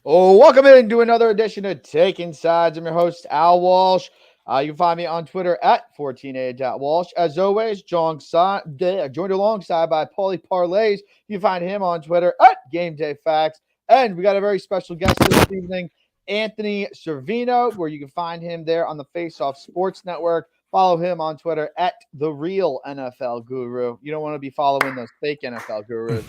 Oh, welcome into another edition of Taking Sides. I'm your host, Al Walsh. You can find me on Twitter at 14a.walsh. As always, joined alongside by Paulie Parlays. You can find him on Twitter at Game Day Facts. And we got a very special guest this evening, Anthony Cervino, where you can find him there on the Face Off Sports Network. Follow him on Twitter at The Real NFL Guru. You don't want to be following those fake NFL gurus.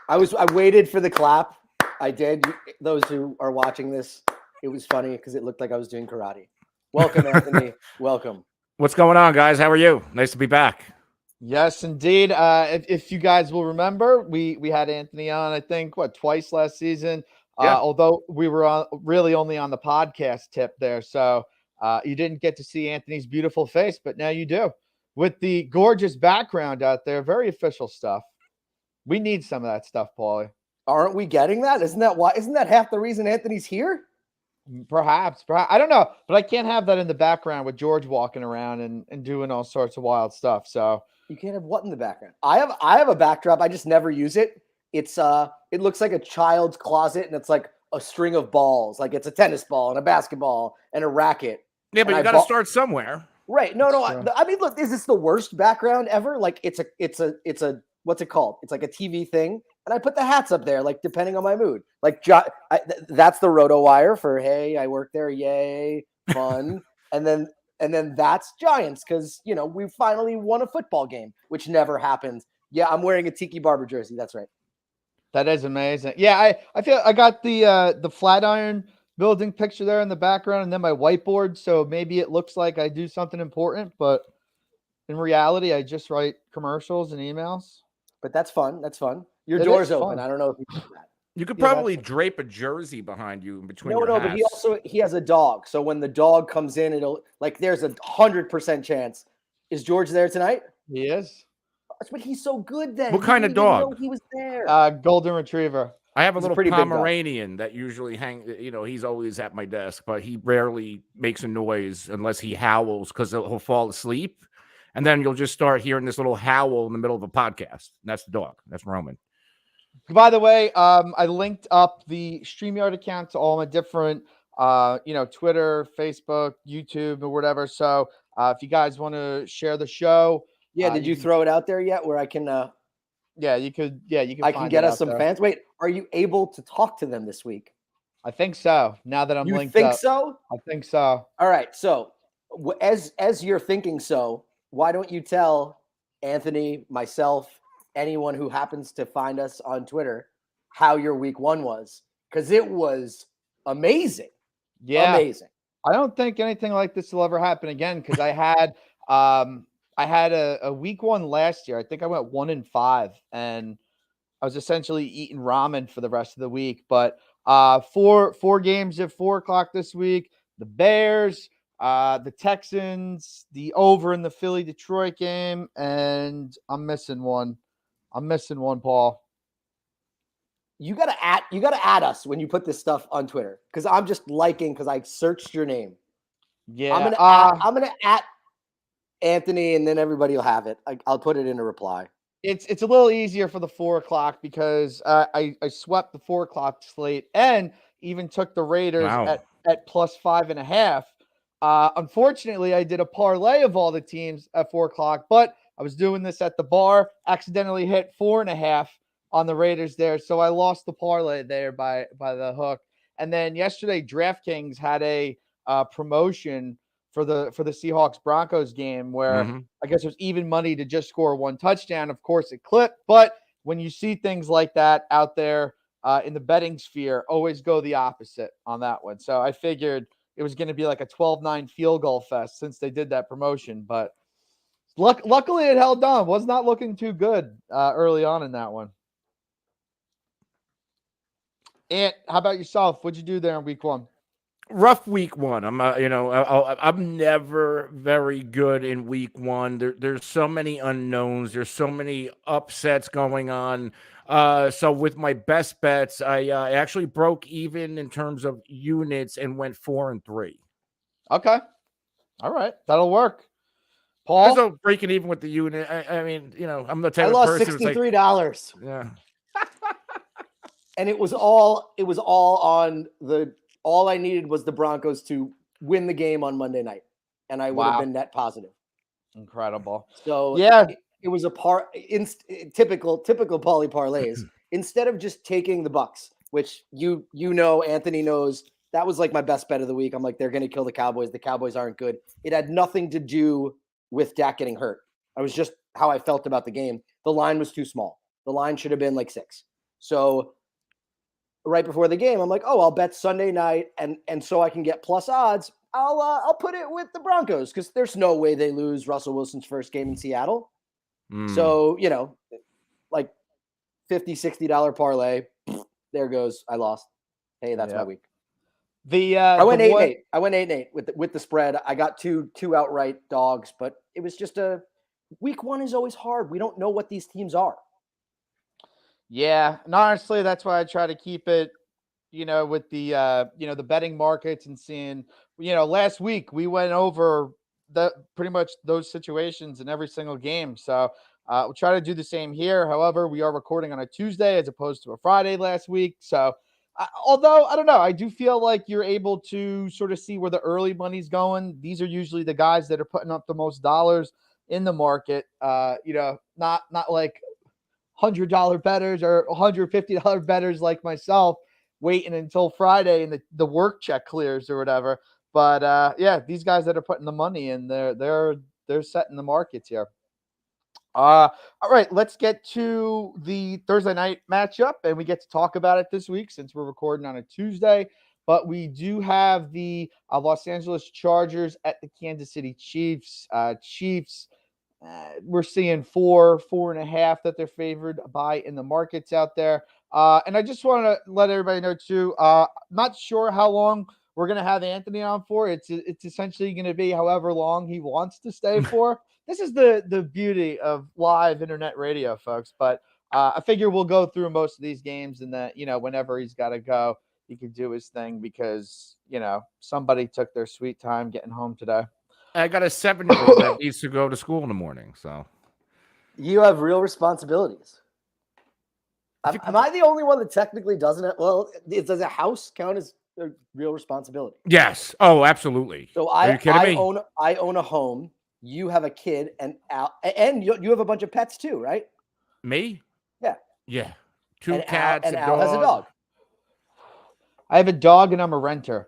I waited for the clap. I did. Those who are watching this, it was funny because it looked like I was doing karate. Welcome, Anthony. Welcome. What's going on, guys? How are you? Nice to be back. Yes, indeed. If you guys will remember, we had Anthony on, I think, twice last season. Yeah. Although we were really only on the podcast tip there, so you didn't get to see Anthony's beautiful face, but now you do. With the gorgeous background out there, very official stuff. We need some of that stuff, Paulie. Aren't we getting that? Isn't that half the reason Anthony's here? Perhaps. I don't know, but I can't have that in the background with George walking around and doing all sorts of wild stuff. So you can't have what in the background? I have a backdrop. I just never use it. It looks like a child's closet, and it's like a string of balls, like it's a tennis ball and a basketball and a racket. Yeah, but you got to start somewhere, right? No. I mean, look, is this the worst background ever? Like it's a what's it called? It's like a TV thing. And I put the hats up there, like depending on my mood. Like that's the RotoWire for hey, I work there, yay, fun. and then that's Giants because we finally won a football game, which never happens. Yeah, I'm wearing a Tiki Barber jersey. That's right. That is amazing. Yeah, I feel I got the Flatiron building picture there in the background, and then my whiteboard. So maybe it looks like I do something important, but in reality, I just write commercials and emails. But that's fun. That's fun. Your door's open. I don't know if you do that. You could probably drape a jersey behind you in between. No, but he has a dog. So when the dog comes in, it'll there's 100% chance. Is George there tonight? He is. But he's so good then. What kind of dog? He was there. Golden Retriever. I have a little Pomeranian that usually he's always at my desk, but he rarely makes a noise unless he howls because he'll fall asleep. And then you'll just start hearing this little howl in the middle of a podcast. And that's the dog. That's Roman. By the way, I linked up the StreamYard account to all my different, Twitter, Facebook, YouTube, or whatever. So if you guys want to share the show. Yeah. Did you throw it out there yet where I can? Yeah, you could. Yeah, you can. I can get us some fans. Wait, are you able to talk to them this week? I think so. Now that I'm linked up. You think so? I think so. All right. So as you're thinking so, why don't you tell Anthony, myself, anyone who happens to find us on Twitter how your week one was? Because it was amazing. Yeah. Amazing. I don't think anything like this will ever happen again because I had a week one last year. I think I went 1-5 and I was essentially eating ramen for the rest of the week. But four games at 4:00 this week. The Bears, the Texans, the over in the Philly-Detroit game, and I'm missing one. Paul. You gotta add us when you put this stuff on Twitter because I'm just liking because I searched your name. Yeah, I'm gonna at Anthony, and then everybody will have it. I'll put it in a reply. It's a little easier for the 4:00 because I swept the 4:00 slate and even took the Raiders at plus 5.5. Unfortunately, I did a parlay of all the teams at 4:00, but I was doing this at the bar, accidentally hit 4.5 on the Raiders there. So I lost the parlay there by the hook. And then yesterday, DraftKings had a promotion for the Seahawks Broncos game where I guess it was even money to just score one touchdown. Of course, it clipped. But when you see things like that out there in the betting sphere, always go the opposite on that one. So I figured it was going to be like a 12-9 field goal fest since they did that promotion. But luckily it held on. Was not looking too good early on in that one. Ant, how about yourself? What'd you do there in week one? Rough week one. I'm never very good in week one. There's so many unknowns. There's so many upsets going on. So with my best bets, I actually broke even in terms of units and went 4-3. Okay. All right. That'll work. Paul? Also breaking even with the unit. I mean, I'm the type of person. I lost $63. Yeah. And it was all on all I needed was the Broncos to win the game on Monday night, and I would have been net positive. Incredible. So yeah, it was a typical Pauly parlays. Instead of just taking the Bucks, which Anthony knows, that was like my best bet of the week. I'm like, they're going to kill the Cowboys. The Cowboys aren't good. It had nothing to do with Dak getting hurt. I was just how I felt about the game. The line was too small. The line should have been like 6. So right before the game, I'm like, oh, I'll bet Sunday night, and so I can get plus odds. I'll put it with the Broncos because there's no way they lose Russell Wilson's first game in Seattle. So, like $50, $60 parlay. There goes. I lost. Hey, that's my week. I went 8-8. I went 8-8 with the spread. I got two outright dogs, but it was just week 1 is always hard. We don't know what these teams are. Yeah, and honestly, that's why I try to keep it, with the the betting markets and seeing, last week we went over pretty much those situations in every single game. So we'll try to do the same here. However, we are recording on a Tuesday as opposed to a Friday last week. So although I don't know, I do feel like you're able to sort of see where the early money's going. These are usually the guys that are putting up the most dollars in the market. Not like $100 bettors or $150 bettors like myself waiting until Friday and the work check clears or whatever. But these guys that are putting the money in, they're setting the markets here. All right, let's get to the Thursday night matchup, and we get to talk about it this week since we're recording on a Tuesday. But we do have the Los Angeles Chargers at the Kansas City Chiefs. Chiefs, we're seeing 4.5 that they're favored by in the markets out there. And I just want to let everybody know too, not sure how long we're going to have Anthony on for. It's essentially going to be however long he wants to stay for. This is the beauty of live internet radio, folks. But I figure we'll go through most of these games, and that, whenever he's got to go, he can do his thing because, somebody took their sweet time getting home today. I got a 7-year-old that needs to go to school in the morning. So you have real responsibilities. Am I the only one that technically doesn't have? Well, does a house count as a real responsibility? Yes. Oh, absolutely. So I own a home. You have a kid, and you have a bunch of pets too, right? Me? Yeah. Yeah. 2 cats. And Al has a dog. I have a dog, and I'm a renter.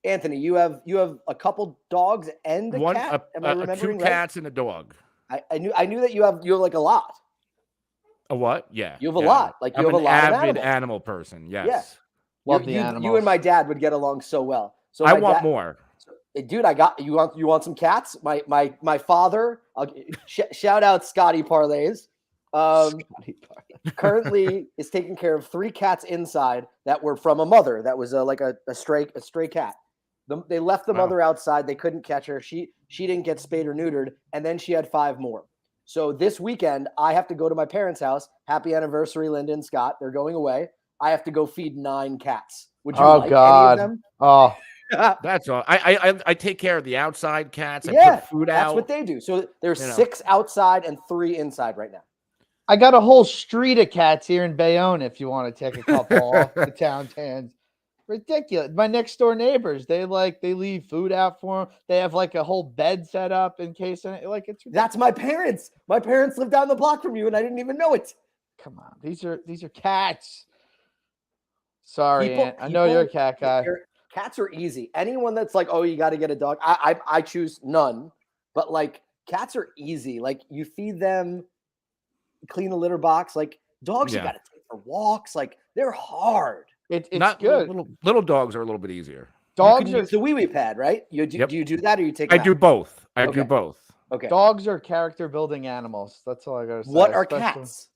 Anthony, you have a couple dogs and a cat. Am I remembering 2 cats and a dog. I knew that you have like a lot. A what? Yeah. You have a lot. Like you have a lot of avid animals. animal person. Yes. Yeah. Love the animals. You and my dad would get along so well. So I want more. Dude, I got you. Want some cats? My father. Shout out Scotty Parlays. Currently is taking care of 3 cats inside that were from a mother that was like a stray cat. They left the mother outside. They couldn't catch her. She didn't get spayed or neutered, and then she had 5 more. So this weekend, I have to go to my parents' house. Happy anniversary, Linda and Scott. They're going away. I have to go feed 9 cats. Would you like God. any of them? Oh, that's all. I take care of the outside cats. I put food out. That's what they do. So there's 6 outside and 3 inside right now. I got a whole street of cats here in Bayonne if you want to take a couple off the town's hands. Ridiculous. My next door neighbors, they leave food out for them. They have like a whole bed set up in case it's ridiculous. That's my parents. My parents live down the block from you, and I didn't even know it. Come on, these are cats. Sorry, Ant. I know you're a cat guy. Cats are easy. Anyone that's like, oh, you got to get a dog. I choose none, but like cats are easy. Like you feed them, clean the litter box. Like dogs, you got to take for walks. Like they're hard. It's not good. Little dogs are a little bit easier. Dogs are the wee pad, right? Do you do that or you take? I do both. I do both. Okay. Dogs are character building animals. That's all I gotta say. What are cats?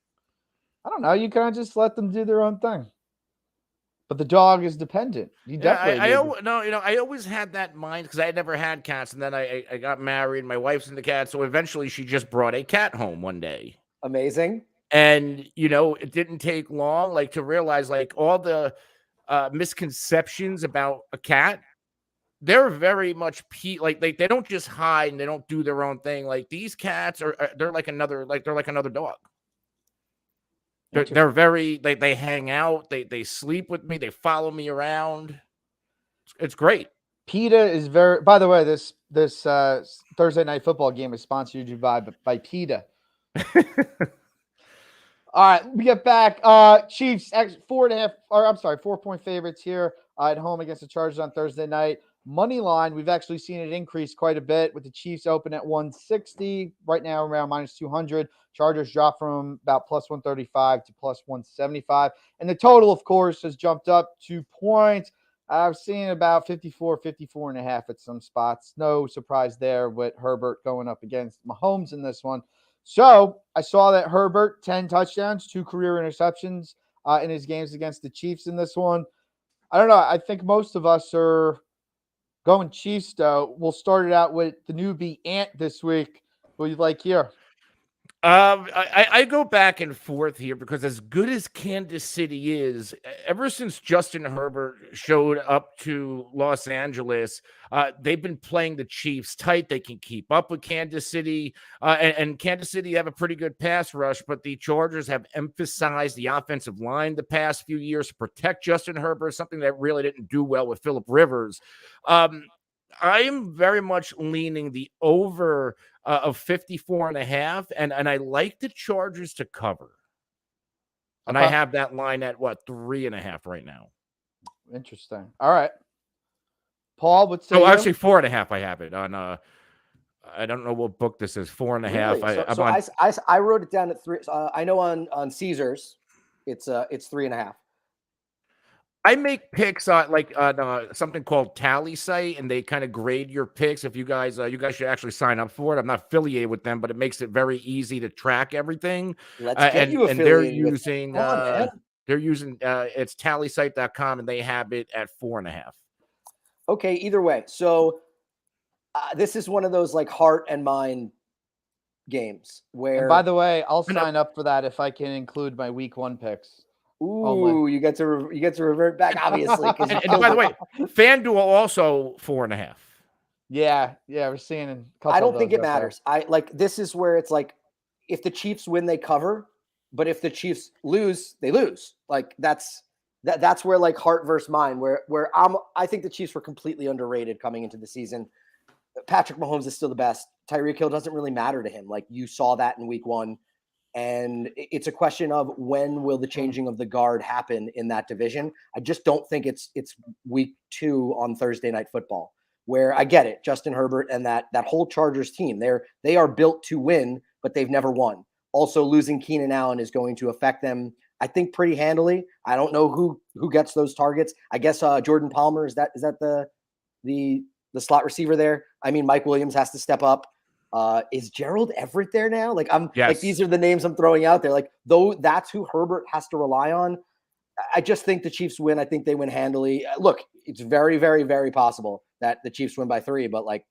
I don't know. You kind of just let them do their own thing. But the dog is dependent. You definitely. I always had that in mind because I had never had cats, and then I got married. My wife's into cats, so eventually she just brought a cat home one day. Amazing. And, it didn't take long, to realize, all the misconceptions about a cat, they're very much, they don't just hide and they don't do their own thing. Like, these cats they're like another dog. They're very they hang out, they sleep with me, they follow me around. It's great. PETA is very. By the way, this Thursday night football game is sponsored by PETA. All right, we get back. Chiefs 4.5, or I'm sorry, 4-point favorites here at home against the Chargers on Thursday night. Money line, we've actually seen it increase quite a bit with the Chiefs open at 160 right now, around minus 200. Chargers drop from about plus 135 to plus 175, and the total, of course, has jumped up 2 points. I've seen about 54.5 at some spots. No surprise there with Herbert going up against Mahomes in this one. So I saw that Herbert, 10 touchdowns, 2 career interceptions in his games against the Chiefs in this one. I don't know. I think most of us are going Chiefs, though. We'll start it out with the newbie Ant this week. What do you like here? I go back and forth here because as good as Kansas City is, ever since Justin Herbert showed up to Los Angeles, they've been playing the Chiefs tight. They can keep up with Kansas City, and Kansas City have a pretty good pass rush, but the Chargers have emphasized the offensive line the past few years to protect Justin Herbert, something that really didn't do well with Phillip Rivers. I am very much leaning the over of 54.5, and I like the Chargers to cover. And I have that line at 3.5 right now. Interesting. All right. Paul, what's say? Oh, actually 4.5. I have it on. I don't know what book this is. 4.5. Really? I wrote it down at 3. I know on Caesars, it's 3.5. I make picks on something called Tally Site, and they kind of grade your picks. If you guys should actually sign up for it. I'm not affiliated with them, but it makes it very easy to track everything. Let's get you affiliated. They're using it's tallysite.com, and they have it at 4.5. Okay, either way. So this is one of those like heart and mind games where. And by the way, I'll sign up for that if I can include my week 1 picks. Ooh, you get to revert back, obviously. and by the way, FanDuel also 4.5. Yeah, we're seeing a couple. I don't think it matters. This is where it's like, if the Chiefs win, they cover, but if the Chiefs lose, they lose. Like that's where like heart versus mind. Where I think the Chiefs were completely underrated coming into the season. Patrick Mahomes is still the best. Tyreek Hill doesn't really matter to him. Like you saw that in week 1. And it's a question of when will the changing of the guard happen in that division. I just don't think it's week 2 on Thursday Night Football, where I get it. Justin Herbert and that whole Chargers team, they are built to win, but they've never won. Also, losing Keenan Allen is going to affect them, I think, pretty handily. I don't know who gets those targets. I guess Jordan Palmer is that the slot receiver there. I mean, Mike Williams has to step up. Is Gerald Everett there now? Like these are the names I'm throwing out there. Like, though that's who Herbert has to rely on. I just think the Chiefs win. I think they win handily. Look, it's very, very, very possible that the Chiefs win by 3, but like,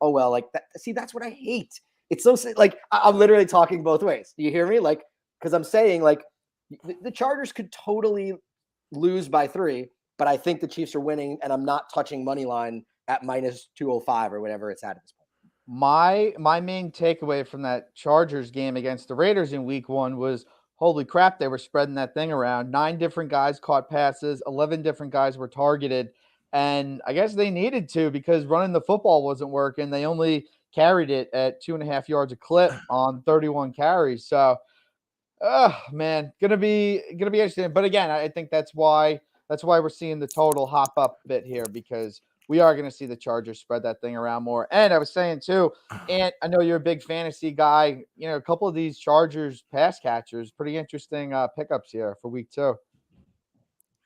oh well, like that. See, that's what I hate. It's so like I'm literally talking both ways. Do you hear me? Like, because I'm saying like the Chargers could totally lose by 3, but I think the Chiefs are winning, and I'm not touching money line at minus 205 or whatever it's at this point. My main takeaway from that Chargers game against the Raiders in week 1 was, holy crap, they were spreading that thing around. 9 different guys caught passes, 11 different guys were targeted. And I guess they needed to, because running the football wasn't working. They only carried it at 2.5 yards a clip on 31 carries. So, man, gonna be interesting. But again, I think that's why we're seeing the total hop up a bit here, because we are going to see the Chargers spread that thing around more. And I was saying too, and I know you're a big fantasy guy, a couple of these Chargers pass catchers, pretty interesting pickups here for week 2.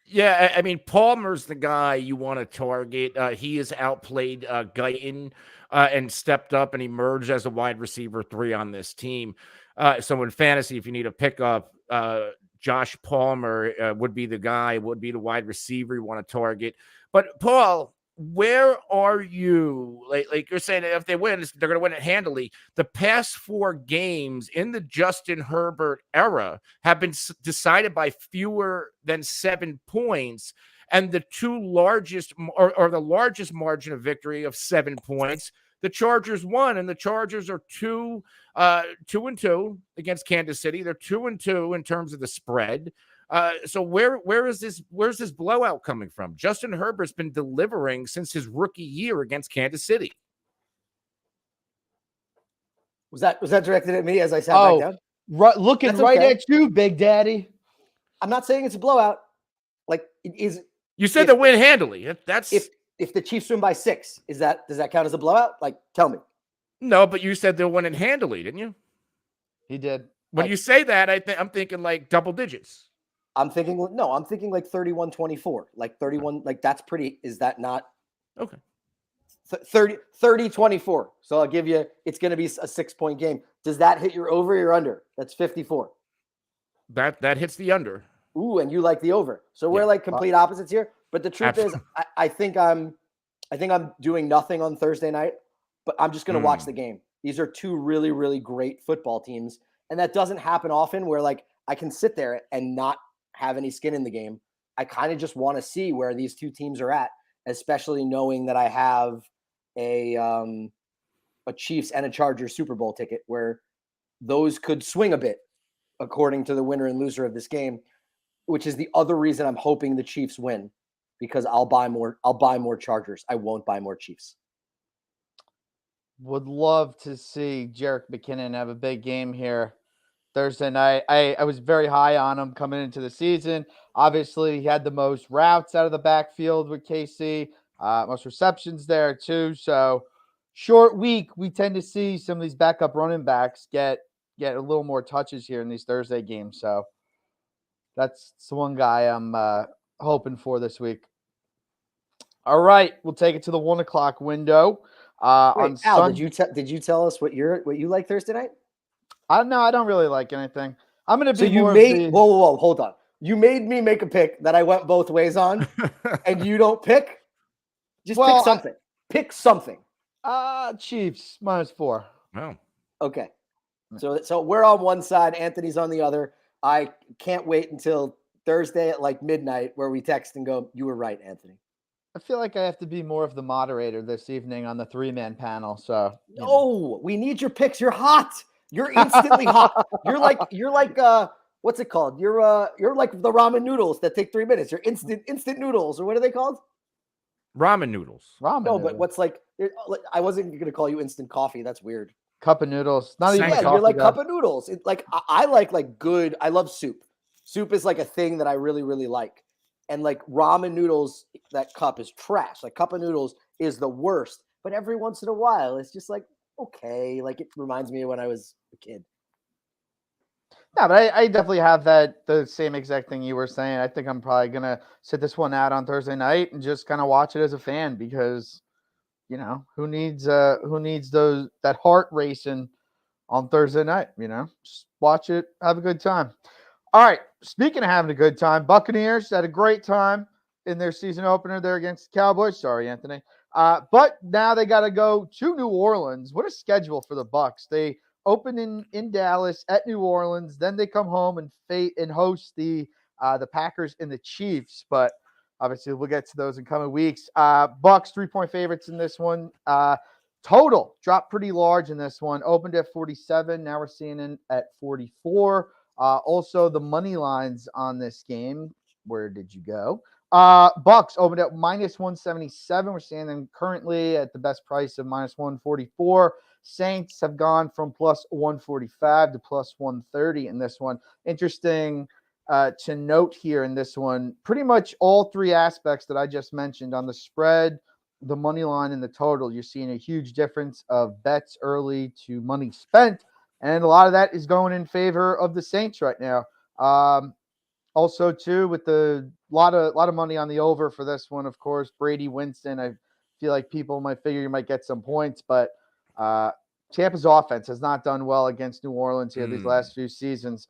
Yeah, I mean, Palmer's the guy you want to target. He has outplayed Guyton and stepped up and emerged as a wide receiver 3 on this team. So in fantasy, if you need a pickup, Josh Palmer would be the guy, would be the wide receiver you want to target. But Paul, where are you? Like you're saying, if they win, they're going to win it handily. The past 4 games in the Justin Herbert era have been decided by fewer than 7 points. And the 2 largest or the largest margin of victory of 7 points the Chargers won, and the Chargers are 2-2 against Kansas City. They're 2-2 in terms of the spread. So where's this blowout coming from? Justin Herbert's been delivering since his rookie year against Kansas City. Was that directed at me as I sat back down? Looking That's right at you, Big Daddy. I'm not saying it's a blowout. Like it is. You said they win handily. That's if the Chiefs win by 6, does that count as a blowout? Like, tell me. No, but you said they'll win it handily, didn't you? He did. When you say that, I'm thinking like double digits. I'm thinking like 31-24, like 31. Like that's pretty. Is that not okay? 30-24. So I'll give you. It's going to be a 6-point game. Does that hit your over or your under? That's 54. That hits the under. Ooh, and you like the over. So we're like complete opposites here. But the truth is, I think I'm doing nothing on Thursday night, but I'm just going to watch the game. These are two really, really great football teams. And that doesn't happen often where like I can sit there and not have any skin in the game. I kind of just want to see where these two teams are at, especially knowing that I have a Chiefs and a Chargers Super Bowl ticket where those could swing a bit according to the winner and loser of this game, which is the other reason I'm hoping the Chiefs win, because I'll buy more Chargers. I won't buy more Chiefs. Would love to see Jerick McKinnon have a big game here Thursday night. I was very high on him coming into the season. Obviously, he had the most routes out of the backfield with KC, most receptions there too. So short week, we tend to see some of these backup running backs get a little more touches here in these Thursday games. So that's the one guy I'm hoping for this week. All right, we'll take it to the 1 o'clock window. Wait, Al, did you tell us what you like Thursday night? I don't really like anything. I'm gonna be. So you made whoa, hold on. You made me make a pick that I went both ways on, and you don't pick. Just pick something. Pick something. Chiefs -4. Oh. Okay. So we're on one side. Anthony's on the other. I can't wait until Thursday at like midnight where we text and go, "You were right, Anthony." I feel like I have to be more of the moderator this evening on the 3-man panel. So we need your picks. You're hot. You're instantly hot. You're like what's it called? You're like the ramen noodles that take 3 minutes. You're instant noodles, or what are they called? Ramen noodles. But what's like? I wasn't going to call you instant coffee. That's weird. Cup of noodles. Not even coffee. You're like cup of noodles. I like good. I love soup. Soup is like a thing that I really, really like. And like ramen noodles, that cup is trash. Like cup of noodles is the worst. But every once in a while, it's just like, okay. Like it reminds me of when I was a kid. Yeah, but I definitely have the same exact thing you were saying. I think I'm probably going to sit this one out on Thursday night and just kind of watch it as a fan because, who needs that heart racing on Thursday night, just watch it, have a good time. All right. Speaking of having a good time, Buccaneers had a great time in their season opener there against the Cowboys. Sorry, Anthony. But now they got to go to New Orleans. What a schedule for the Bucs. They open in Dallas at New Orleans. Then they come home and host the Packers and the Chiefs. But obviously we'll get to those in coming weeks. Bucs 3-point favorites in this one. Total dropped pretty large in this one. Opened at 47. Now we're seeing it at 44. Also, the money lines on this game. Where did you go? Bucks opened at -177. We're seeing them currently at the best price of -144. Saints have gone from +145 to +130 in this one. Interesting to note here in this one, pretty much all three aspects that I just mentioned on the spread, the money line, and the total. You're seeing a huge difference of bets early to money spent. And a lot of that is going in favor of the Saints right now. Also, too, with the lot of money on the over for this one, of course, Brady Winston. I feel like people might figure you might get some points, but Tampa's offense has not done well against New Orleans here these last few seasons.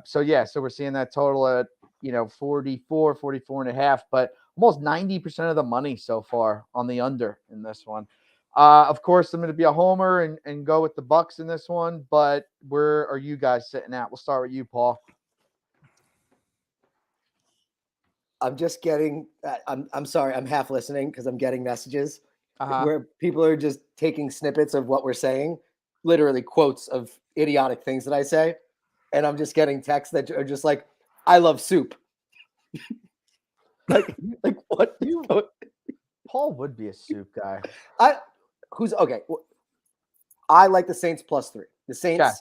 So we're seeing that total at 44.5, but almost 90% of the money so far on the under in this one. Of course, I'm going to be a homer and go with the Bucs in this one, but where are you guys sitting at? We'll start with you, Paul. I'm just getting. I'm sorry. I'm half listening because I'm getting messages, where people are just taking snippets of what we're saying, literally quotes of idiotic things that I say. And I'm just getting texts that are just like, I love soup. like what? Paul would be a soup guy. I like the Saints +3. The Saints. Okay.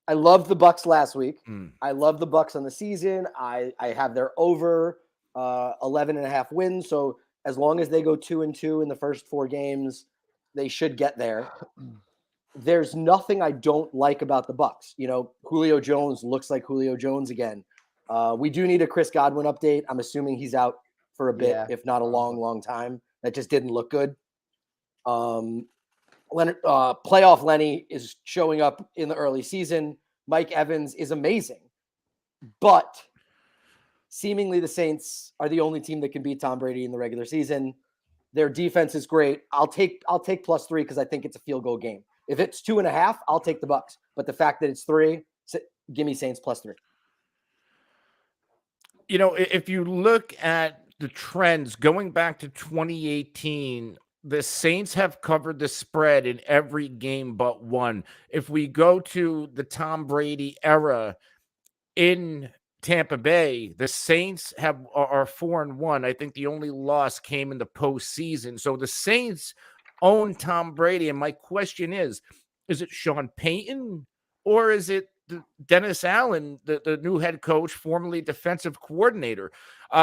I loved the Bucks last week. I love the Bucks on the season. I have their over 11.5 wins. So as long as they go 2-2 in the first 4 games, they should get there. There's nothing I don't like about the Bucks. You know, Julio Jones looks like Julio Jones again. We do need a Chris Godwin update. I'm assuming he's out for a bit, if not a long, long time. That just didn't look good. Playoff Lenny is showing up in the early season. Mike Evans is amazing, but seemingly the Saints are the only team that can beat Tom Brady in the regular season. Their defense is great. I'll take +3 because I think it's a field goal game. If it's 2.5, I'll take the Bucks. But the fact that it's 3, give me Saints +3. You know, if you look at the trends going back to 2018, the Saints have covered the spread in every game but one. If we go to the Tom Brady era in Tampa Bay, the Saints are 4-1. I think the only loss came in the postseason. So the Saints own Tom Brady. And my question is it Sean Payton or is it Dennis Allen, the new head coach, formerly defensive coordinator?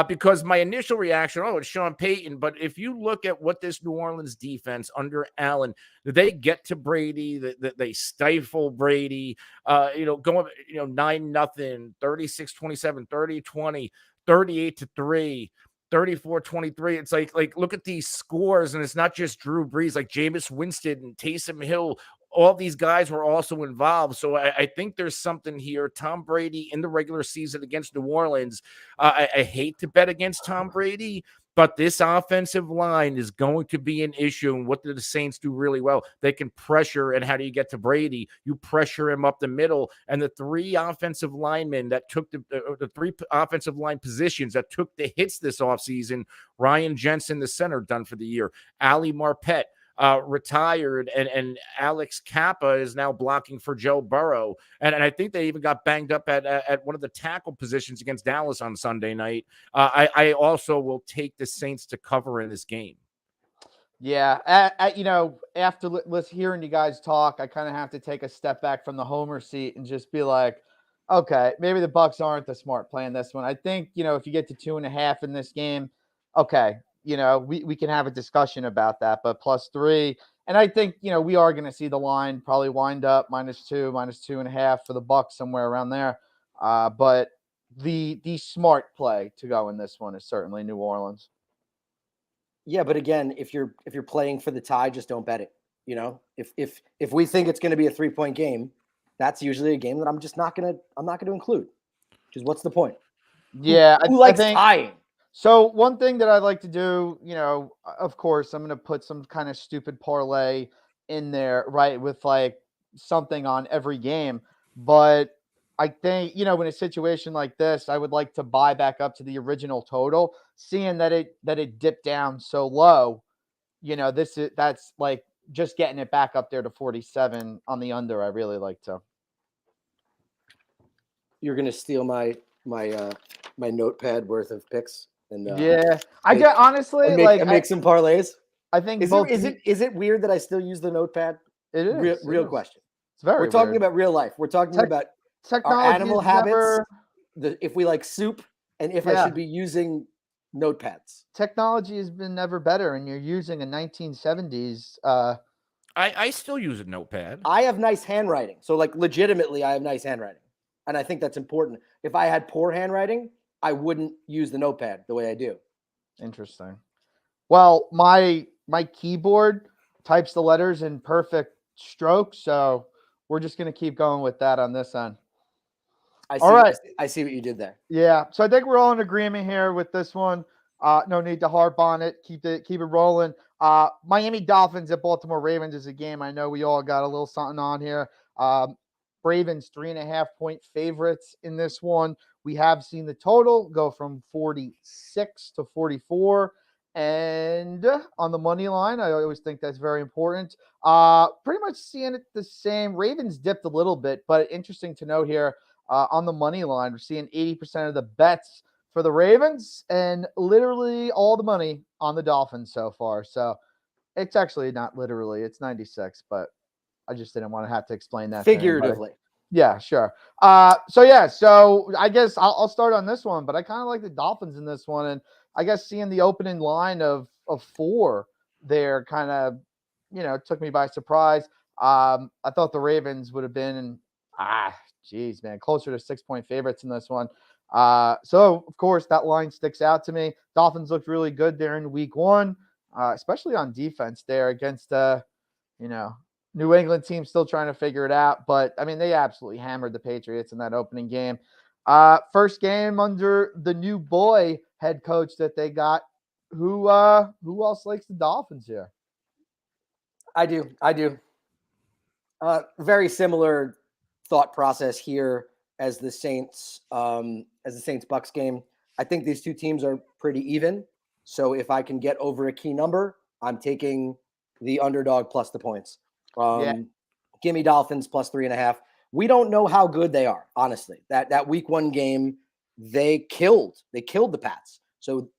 Because my initial reaction, it's Sean Payton. But if you look at what this New Orleans defense under Allen, they get to Brady, they stifle Brady, going, 9-0, 36-27, 30-20, 38-3. 34-23. It's like look at these scores, and it's not just Drew Brees, like Jameis Winston and Taysom Hill. All these guys were also involved. So I think there's something here. Tom Brady in the regular season against New Orleans. I hate to bet against Tom Brady, but this offensive line is going to be an issue. And what do the Saints do really well? They can pressure. And how do you get to Brady? You pressure him up the middle. And the 3 offensive linemen that took the 3 offensive line positions that took the hits this offseason, Ryan Jensen, the center, done for the year. Ali Marpet, retired, and Alex Kappa is now blocking for Joe Burrow. And I think they even got banged up at one of the tackle positions against Dallas on Sunday night. I also will take the Saints to cover in this game. Yeah. After hearing you guys talk, I kind of have to take a step back from the homer seat and just be like, okay, maybe the Bucks aren't the smart play in this one. I think, if you get to 2.5 in this game, okay, we can have a discussion about that, but +3. And I think, we are going to see the line probably wind up -2, -2.5 for the Bucks, somewhere around there. But the smart play to go in this one is certainly New Orleans. Yeah, but again, if you're playing for the tie, just don't bet it. If we think it's going to be a 3-point game, that's usually a game that I'm not going to include. Because what's the point? Yeah, who likes tying? So one thing that I'd like to do, of course, I'm going to put some kind of stupid parlay in there, right, with like something on every game. But I think, in a situation like this, I would like to buy back up to the original total, seeing that it dipped down so low. That's like just getting it back up there to 47 on the under. I really like to. You're going to steal my notepad worth of picks. And, I get honestly make some parlays. I think is it weird that I still use the notepad? It is real question. It's very. We're talking about real life. We're talking about technology, our animal habits. If we like soup, and if I should be using notepads. Technology has been never better, and you're using a 1970s. I still use a notepad. I have nice handwriting, so like legitimately, I have nice handwriting, and I think that's important. If I had poor handwriting, I wouldn't use the notepad the way I do. Interesting. Well, my keyboard types the letters in perfect strokes, so we're just going to keep going with that on this end. All right. I see what you did there. Yeah. So I think we're all in agreement here with this one. No need to harp on it. Keep it rolling. Miami Dolphins at Baltimore Ravens is a game I know we all got a little something on here. Ravens 3.5-point favorites in this one. We have seen the total go from 46 to 44. And on the money line, I always think that's very important. Pretty much seeing it the same. Ravens dipped a little bit, but interesting to note here on the money line, we're seeing 80% of the bets for the Ravens and literally all the money on the Dolphins so far. So it's actually not literally, it's 96, but I just didn't want to have to explain that to anybody. Figuratively. Yeah, sure. So I guess I'll start on this one, but I kind of like the Dolphins in this one. And I guess seeing the opening line of 4 there kind of, took me by surprise. I thought the Ravens would have been, closer to 6-point favorites in this one. So of course that line sticks out to me. Dolphins looked really good there in week 1, especially on defense there against, New England team still trying to figure it out, but I mean, they absolutely hammered the Patriots in that opening game. First game under the new boy head coach that they got. Who else likes the Dolphins here? I do. Very similar thought process here as the Saints Bucks game. I think these two teams are pretty even. So if I can get over a key number, I'm taking the underdog plus the points. Give me Dolphins plus 3.5. We don't know how good they are, honestly. That week 1 game, they killed the Pats. So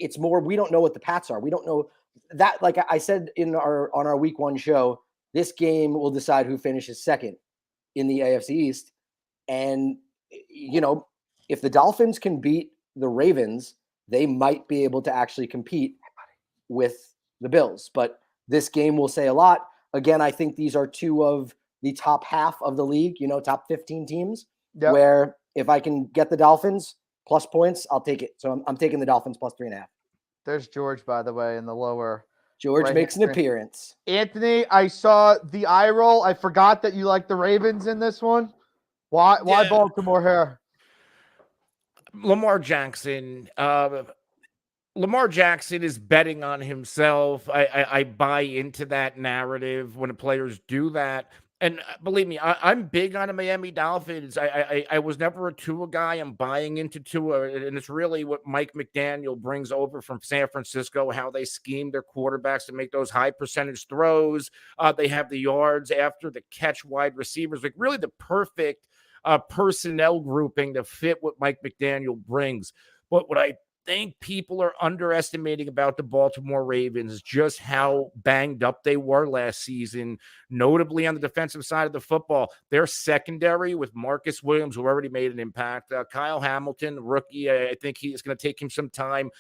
it's more, we don't know what the Pats are. We don't know that, like I said on our week 1 show, this game will decide who finishes second in the AFC East. And, if the Dolphins can beat the Ravens, they might be able to actually compete with the Bills. But this game will say a lot. Again, I think these are 2 of the top half of the league, top 15 teams, where if I can get the Dolphins plus points, I'll take it. So I'm taking the Dolphins plus 3.5. There's George, by the way, in the lower. George makes an appearance. Anthony, I saw the eye roll. I forgot that you like the Ravens in this one. Why Baltimore here? Lamar Jackson. Lamar Jackson is betting on himself. I buy into that narrative when the players do that. And believe me, I'm big on the Miami Dolphins. I was never a Tua guy. I'm buying into Tua, and it's really what Mike McDaniel brings over from San Francisco, how they scheme their quarterbacks to make those high percentage throws. They have the yards after the catch wide receivers, like really the perfect personnel grouping to fit what Mike McDaniel brings. But what I think people are underestimating about the Baltimore Ravens just how banged up they were last season, notably on the defensive side of the football. Their secondary with Marcus Williams, who already made an impact, Kyle Hamilton, rookie, I think he's going to take him some time.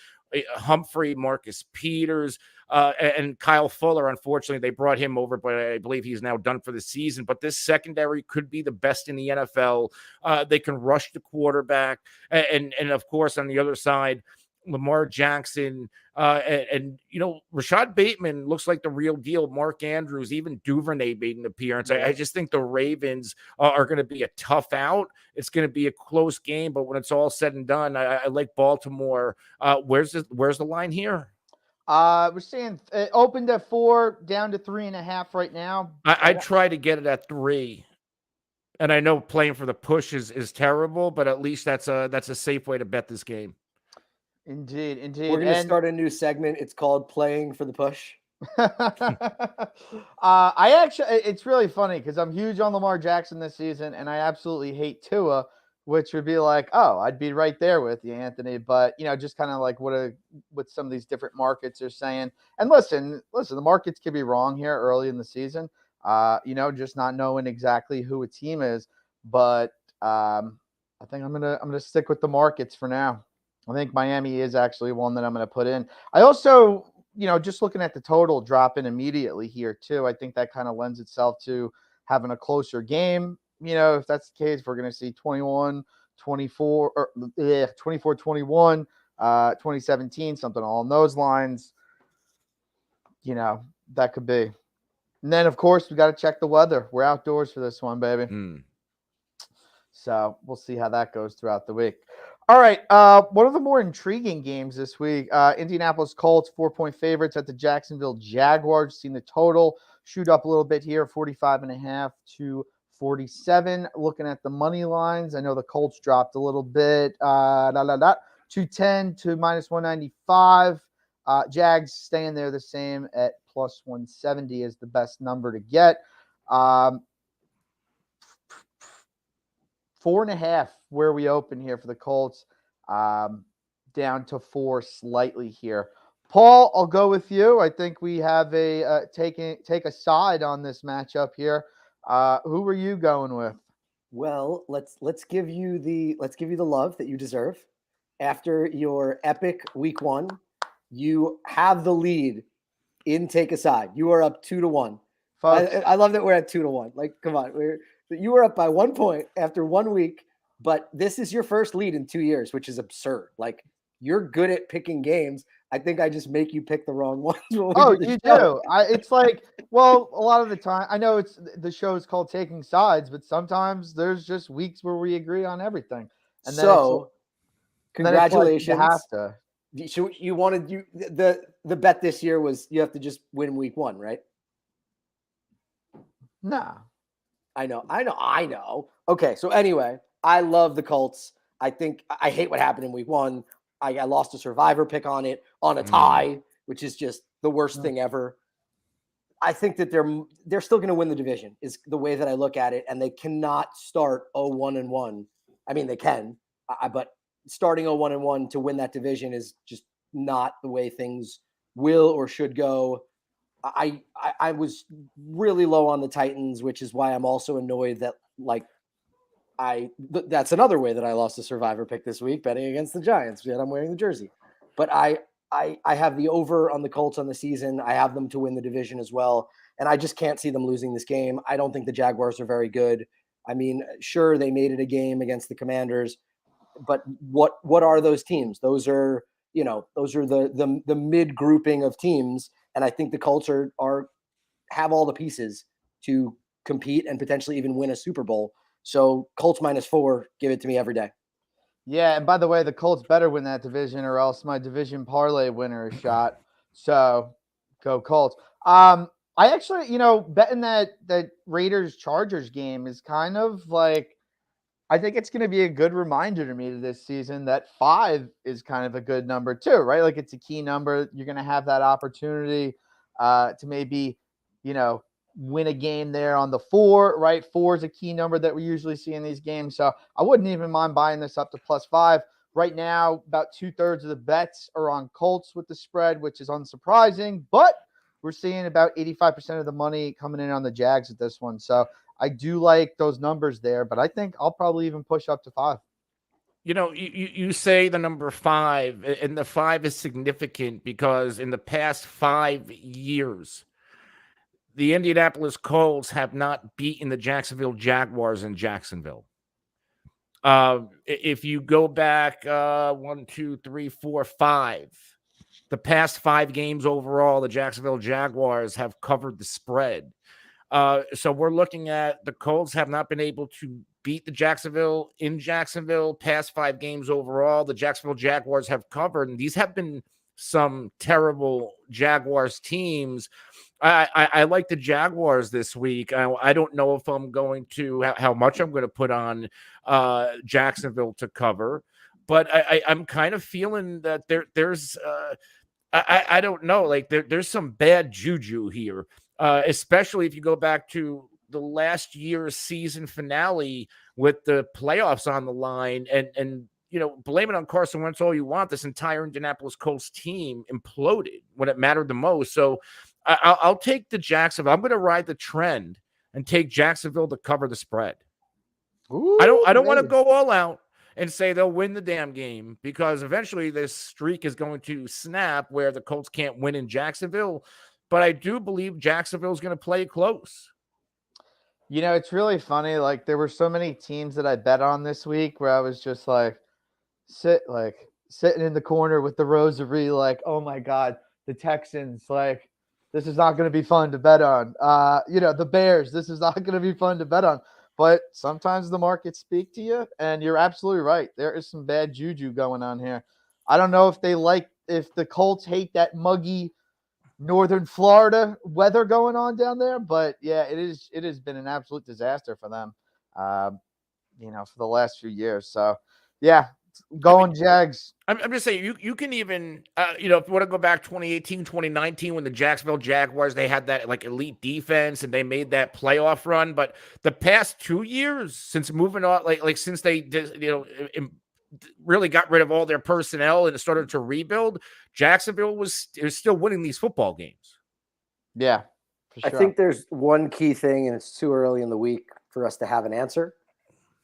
Humphrey, Marcus Peters, and Kyle Fuller. Unfortunately, they brought him over, but I believe he's now done for the season. But this secondary could be the best in the NFL. They can rush the quarterback. And of course, on the other side, Lamar Jackson, Rashad Bateman looks like the real deal. Mark Andrews, even Duvernay made an appearance. I just think the Ravens are going to be a tough out. It's going to be a close game, but when it's all said and done, I like Baltimore. Where's the line here? We're seeing it opened at 4, down to 3.5 right now. I try to get it at 3. And I know playing for the push is terrible, but at least that's a safe way to bet this game. Indeed. We're going to start a new segment. It's called Playing for the Push. It's really funny because I'm huge on Lamar Jackson this season, and I absolutely hate Tua, which would be like, oh, I'd be right there with you, Anthony. But just kind of like what some of these different markets are saying. And listen, the markets could be wrong here early in the season. Just not knowing exactly who a team is. But I think I'm gonna stick with the markets for now. I think Miami is actually one that I'm going to put in. I also, just looking at the total drop in immediately here too, I think that kind of lends itself to having a closer game. If that's the case, we're going to see 21-24 or 24-21, 2017, something along those lines. That could be. And then, of course, we got to check the weather. We're outdoors for this one, baby. So we'll see how that goes throughout the week. All right. One of the more intriguing games this week, Indianapolis Colts, 4-point favorites at the Jacksonville Jaguars. Seen the total shoot up a little bit here, 45.5 to 47. Looking at the money lines, I know the Colts dropped a little bit. 210 to minus 195. Jags staying there the same at plus 170 is the best number to get. 4.5 where we open here for the Colts, down to 4 slightly here. Paul, I'll go with you. I think we have a take a side on this matchup here. Who were you going with? Well, let's give you the love that you deserve. After your epic week 1, you have the lead in take a side. You are up 2-1. I love that we're at 2-1. Like, come on, you were up by 1 point after 1 week, but this is your first lead in 2 years, which is absurd. Like, you're good at picking games. I think I just make you pick the wrong ones. Oh, you do. It's like, well, a lot of the time, I know the show is called Taking Sides, but sometimes there's just weeks where we agree on everything. And so, congratulations. Then it's like you have to. You wanted the bet this year was you have to just win week 1, right? Nah. I know. Okay, so anyway, I love the Colts. I think I hate what happened in week 1. I lost a survivor pick on it on a tie, which is just the worst thing ever. I think that they're still going to win the division is the way that I look at it, and they cannot start 0-1-1. I mean, they can, but starting 0-1-1 to win that division is just not the way things will or should go. I was really low on the Titans, which is why I'm also annoyed that that's another way that I lost a survivor pick this week, betting against the Giants, yet I'm wearing the jersey. But I have the over on the Colts on the season. I have them to win the division as well. And I just can't see them losing this game. I don't think the Jaguars are very good. I mean, sure, they made it a game against the Commanders, but what are those teams? Those are the mid grouping of teams. And I think the Colts have all the pieces to compete and potentially even win a Super Bowl. So Colts -4, give it to me every day. Yeah, and by the way, the Colts better win that division, or else my division parlay winner is shot. So go Colts. I actually, betting that Raiders Chargers game is kind of like, I think it's going to be a good reminder to me this season that 5 is kind of a good number too, right? Like, it's a key number. You're going to have that opportunity to maybe, win a game there on the 4, right? 4 is a key number that we usually see in these games. So I wouldn't even mind buying this up to +5. Right now, about 2/3 of the bets are on Colts with the spread, which is unsurprising, but we're seeing about 85% of the money coming in on the Jags at this one. So I do like those numbers there, but I think I'll probably even push up to 5. You say the number 5, and the 5 is significant because in the past 5 years, the Indianapolis Colts have not beaten the Jacksonville Jaguars in Jacksonville. If you go back 1, 2, 3, 4, 5, the past 5 games overall, the Jacksonville Jaguars have covered the spread. So we're looking at the Colts have not been able to beat the Jacksonville in Jacksonville. Past 5 games overall, the Jacksonville Jaguars have covered, and these have been some terrible Jaguars teams. I like the Jaguars this week. I don't know if I'm going to how much I'm going to put on Jacksonville to cover, but I'm kind of feeling that there's I don't know, like there's some bad juju here, especially if you go back to the last year's season finale with the playoffs on the line, and blame it on Carson Wentz all you want. This entire Indianapolis Colts team imploded when it mattered the most. So I'll take the Jacksonville. I'm going to ride the trend and take Jacksonville to cover the spread. Ooh, I don't want to go all out and say they'll win the damn game, because eventually this streak is going to snap where the Colts can't win in Jacksonville. But I do believe Jacksonville is going to play close. It's really funny. Like, there were so many teams that I bet on this week where I was just like, sitting in the corner with the rosary, like, oh my God, the Texans, like, this is not going to be fun to bet on. The Bears, this is not going to be fun to bet on. But sometimes the markets speak to you, and you're absolutely right. There is some bad juju going on here. I don't know if if the Colts hate that muggy northern Florida weather going on down there, but yeah, it has been an absolute disaster for them, for the last few years. So yeah, Going Jags. I'm just saying, you can even, if you want to go back 2018, 2019, when the Jacksonville Jaguars, they had that like elite defense and they made that playoff run. But the past 2 years since moving on, like since they did, really got rid of all their personnel and started to rebuild, Jacksonville was still winning these football games. Yeah, for sure. I think there's one key thing, and it's too early in the week for us to have an answer.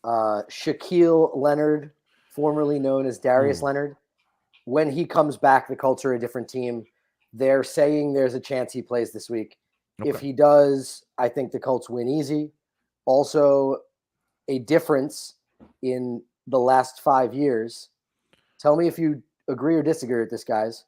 Shaquille Leonard, formerly known as Darius Leonard, when he comes back, the Colts are a different team. They're saying there's a chance he plays this week. Okay. If he does, I think the Colts win easy. Also, a difference in the last 5 years. Tell me if you agree or disagree with this, guys.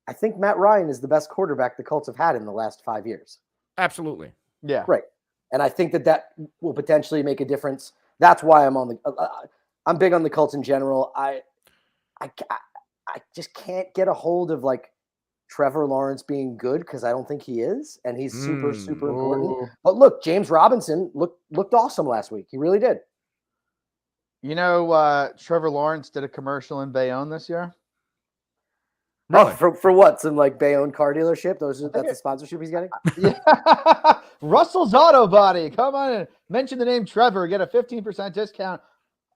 I think Matt Ryan is the best quarterback the Colts have had in the last 5 years. Absolutely. Yeah. Right. And I think that will potentially make a difference. That's why I'm on the I'm big on the Colts in general. I just can't get a hold of like Trevor Lawrence being good because I don't think he is, and he's super important. But look, James Robinson looked awesome last week. He really did. You know, Trevor Lawrence did a commercial in Bayonne this year. Really? Oh, for what? Some like Bayonne car dealership? That's the sponsorship he's getting? Yeah. Russell's Auto Body. Come on and mention the name Trevor. Get a 15% discount.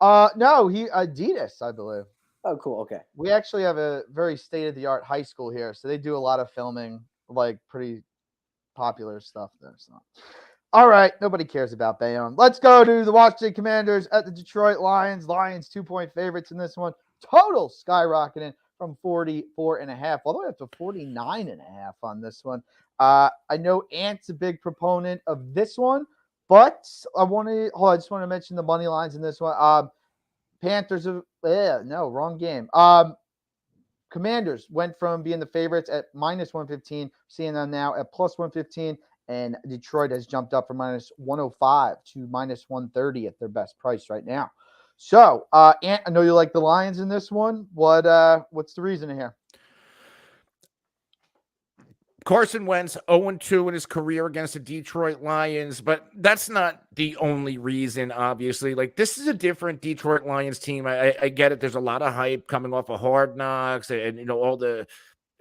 No, Adidas, I believe. Oh, cool. Okay. We actually have a very state-of-the-art high school here, so they do a lot of filming, like pretty popular stuff there. So, all right, nobody cares about Bayonne. Let's go to the Washington Commanders at the Detroit Lions. Lions 2-point favorites in this one. Total skyrocketing from 44.5 all the way up to 49.5 on this one. I know Ant's a big proponent of this one, but I just want to mention the money lines in this one. Panthers wrong game. Commanders went from being the favorites at -115, seeing them now at +115, and Detroit has jumped up from -105 to -130 at their best price right now. So, Ant, I know you like the Lions in this one. What's the reason here? Carson Wentz 0-2 in his career against the Detroit Lions, but that's not the only reason, obviously. Like, this is a different Detroit Lions team. I get it. There's a lot of hype coming off of Hard Knocks and all the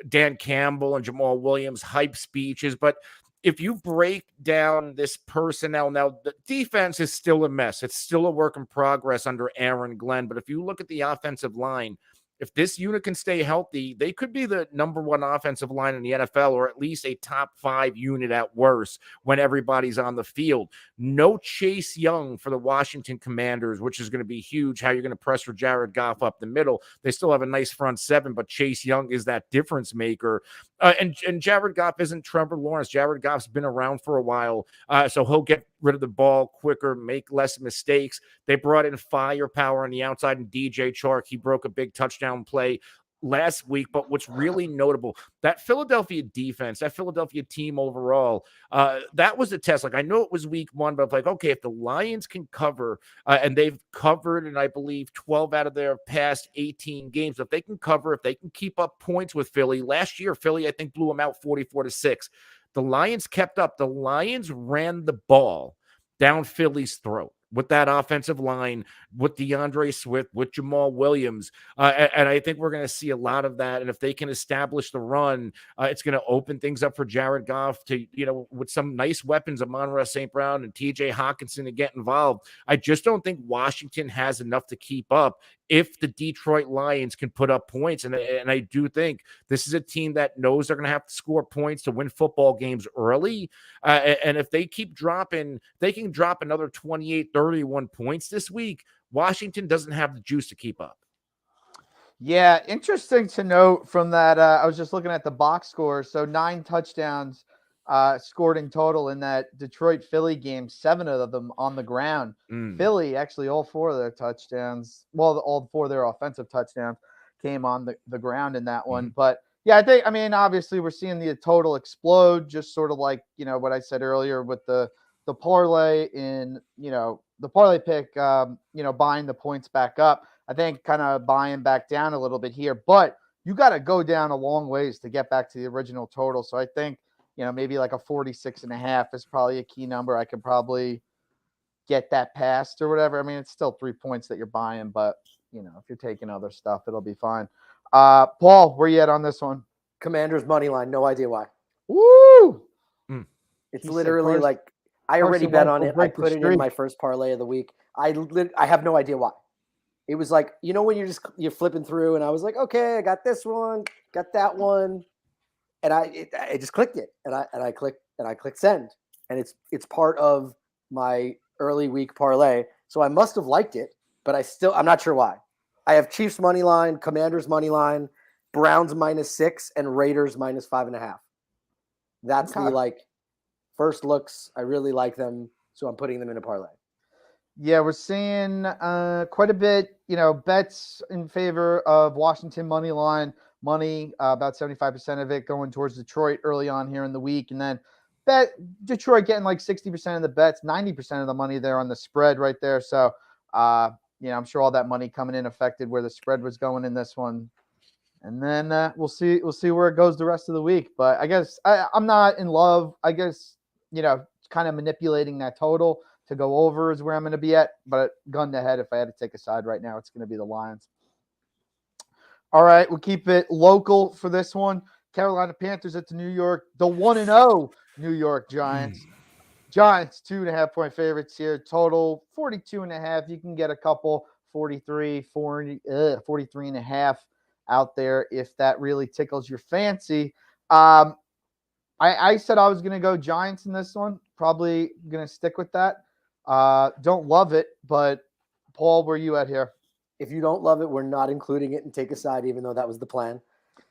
Dan Campbell and Jamal Williams hype speeches. But if you break down this personnel, now the defense is still a mess. It's still a work in progress under Aaron Glenn. But if you look at the offensive line, if this unit can stay healthy, they could be the #1 offensive line in the NFL, or at least a top 5 unit at worst when everybody's on the field. No Chase Young for the Washington Commanders, which is going to be huge. How you're going to pressure Jared Goff up the middle. They still have a nice front seven, but Chase Young is that difference maker. And Jared Goff isn't Trevor Lawrence. Jared Goff's been around for a while, so he'll get rid of the ball quicker, make less mistakes. They brought in firepower on the outside, and DJ Chark, he broke a big touchdown play last week. But what's really notable, that Philadelphia defense, that Philadelphia team overall, that was a test. Like, I know it was week 1, but I'm like, okay, if the Lions can cover, and they've covered, and I believe 12 out of their past 18 games, if they can cover, if they can keep up points with Philly. Last year, Philly, I think, blew them out 44-6. The Lions kept up. The Lions ran the ball down Philly's throat with that offensive line, with DeAndre Swift, with Jamal Williams. And I think we're going to see a lot of that. And if they can establish the run, it's going to open things up for Jared Goff to, with some nice weapons, Amon-Ra St. Brown and TJ Hawkinson, to get involved. I just don't think Washington has enough to keep up if the Detroit Lions can put up points. And I do think this is a team that knows they're going to have to score points to win football games early. And if they keep dropping, they can drop another 28, 31 points this week. Washington doesn't have the juice to keep up. Yeah, interesting to note from that. I was just looking at the box score. So 9 touchdowns scored in total in that Detroit-Philly game, 7 of them on the ground. Philly, actually, all 4 of their touchdowns, all 4 of their offensive touchdowns came on the ground in that one. But yeah, obviously we're seeing the total explode, just sort of like, what I said earlier with the parlay in, the parlay pick, buying the points back up. I think kind of buying back down a little bit here, but you got to go down a long ways to get back to the original total. So I think, maybe like a 46.5 is probably a key number. I could probably get that passed or whatever. I mean, it's still 3 points that you're buying, but if you're taking other stuff, it'll be fine. Paul, where you at on this one? Commanders money line. No idea why. Woo! It's literally like I already bet on it. I put it in my first parlay of the week. I have no idea why. It was like, when you're flipping through, and I was like, okay, I got this one, got that one, and I just clicked it, and I clicked send, and it's part of my early week parlay. So I must have liked it, but I'm not sure why. I have Chiefs money line, Commanders money line, Browns -6, and Raiders -5.5. That's the first looks. I really like them, so I'm putting them in a parlay. Yeah, we're seeing quite a bit, bets in favor of Washington money line, about 75% of it going towards Detroit early on here in the week. And then bet Detroit getting like 60% of the bets, 90% of the money there on the spread right there. So, I'm sure all that money coming in affected where the spread was going in this one. And then we'll see where it goes the rest of the week. But I guess I'm not in love. I guess, kind of manipulating that total to go over is where I'm going to be at. But gun to head, if I had to take a side right now, it's going to be the Lions. All right, we'll keep it local for this one. Carolina Panthers at the the 1-0 New York Giants. Giants, 2.5-point favorites here. Total 42.5. You can get a couple 43, 40, 43.5 out there if that really tickles your fancy. I said I was going to go Giants in this one. Probably going to stick with that. Don't love it, but Paul, where are you at here? If you don't love it, we're not including it and take a side, even though that was the plan.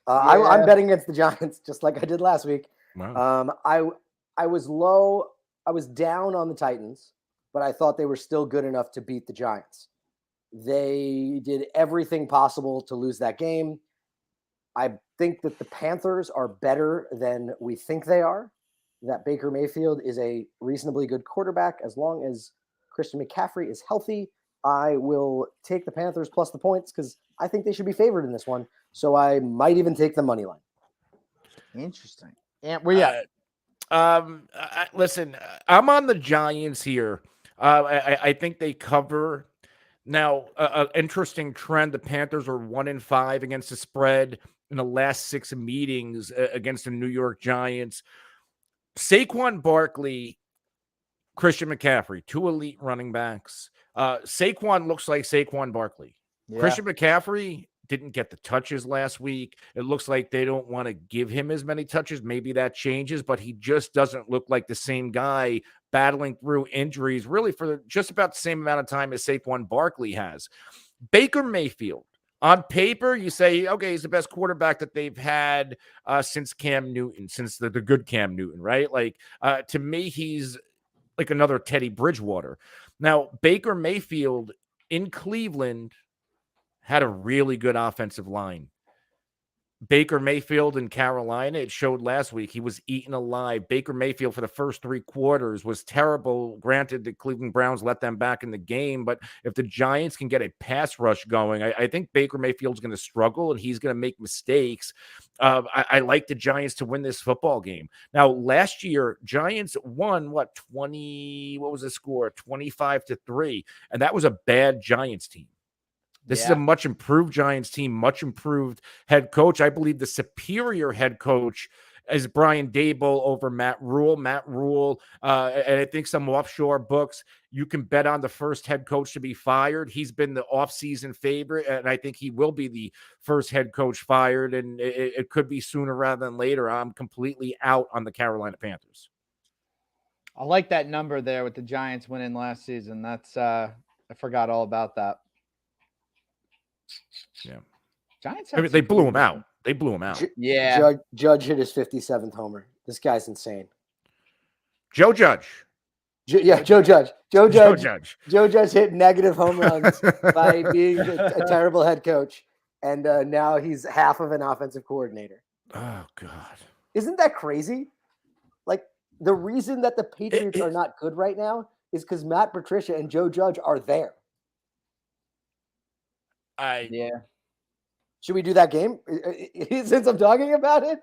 I'm betting against the Giants, just like I did last week. Wow. I was low. I was down on the Titans, but I thought they were still good enough to beat the Giants. They did everything possible to lose that game. I think that the Panthers are better than we think they are. That Baker Mayfield is a reasonably good quarterback. As long as Christian McCaffrey is healthy, I will take the Panthers plus the points because I think they should be favored in this one. So I might even take the money line. Interesting. And where you at? Listen, I'm on the Giants here. I think they cover. Now, an interesting trend. The Panthers are 1-5 against the spread in the last 6 meetings against the New York Giants. Saquon Barkley, Christian McCaffrey, 2 elite running backs. Saquon looks like Saquon Barkley. Yeah. Christian McCaffrey didn't get the touches last week. It looks like they don't want to give him as many touches. Maybe that changes, but he just doesn't look like the same guy battling through injuries really for just about the same amount of time as Saquon Barkley has. Baker Mayfield, on paper, you say, okay, he's the best quarterback that they've had since Cam Newton, since the good Cam Newton, right? Like, to me, he's like another Teddy Bridgewater. Now, Baker Mayfield in Cleveland had a really good offensive line. Baker Mayfield in Carolina, it showed last week, he was eaten alive. Baker Mayfield for the first 3 quarters was terrible. Granted, the Cleveland Browns let them back in the game, but if the Giants can get a pass rush going, I think Baker Mayfield's going to struggle and he's going to make mistakes. I like the Giants to win this football game. Now, last year, Giants won, 20, what was the score? 25-3, and that was a bad Giants team. This is a much improved Giants team, much improved head coach. I believe the superior head coach is Brian Daboll over Matt Rule. Matt Rule, and I think some offshore books, you can bet on the first head coach to be fired. He's been the offseason favorite, and I think he will be the first head coach fired, and it could be sooner rather than later. I'm completely out on the Carolina Panthers. I like that number there with the Giants winning last season. That's I forgot all about that. Yeah, Giants. They blew him out. They blew him out. Judge hit his 57th homer. This guy's insane. Joe Judge. Joe Judge. Joe Judge hit negative home runs by being a terrible head coach, and now he's half of an offensive coordinator. Oh God! Isn't that crazy? Like, the reason that the Patriots are not good right now is because Matt Patricia and Joe Judge are there. Should we do that game since I'm talking about it?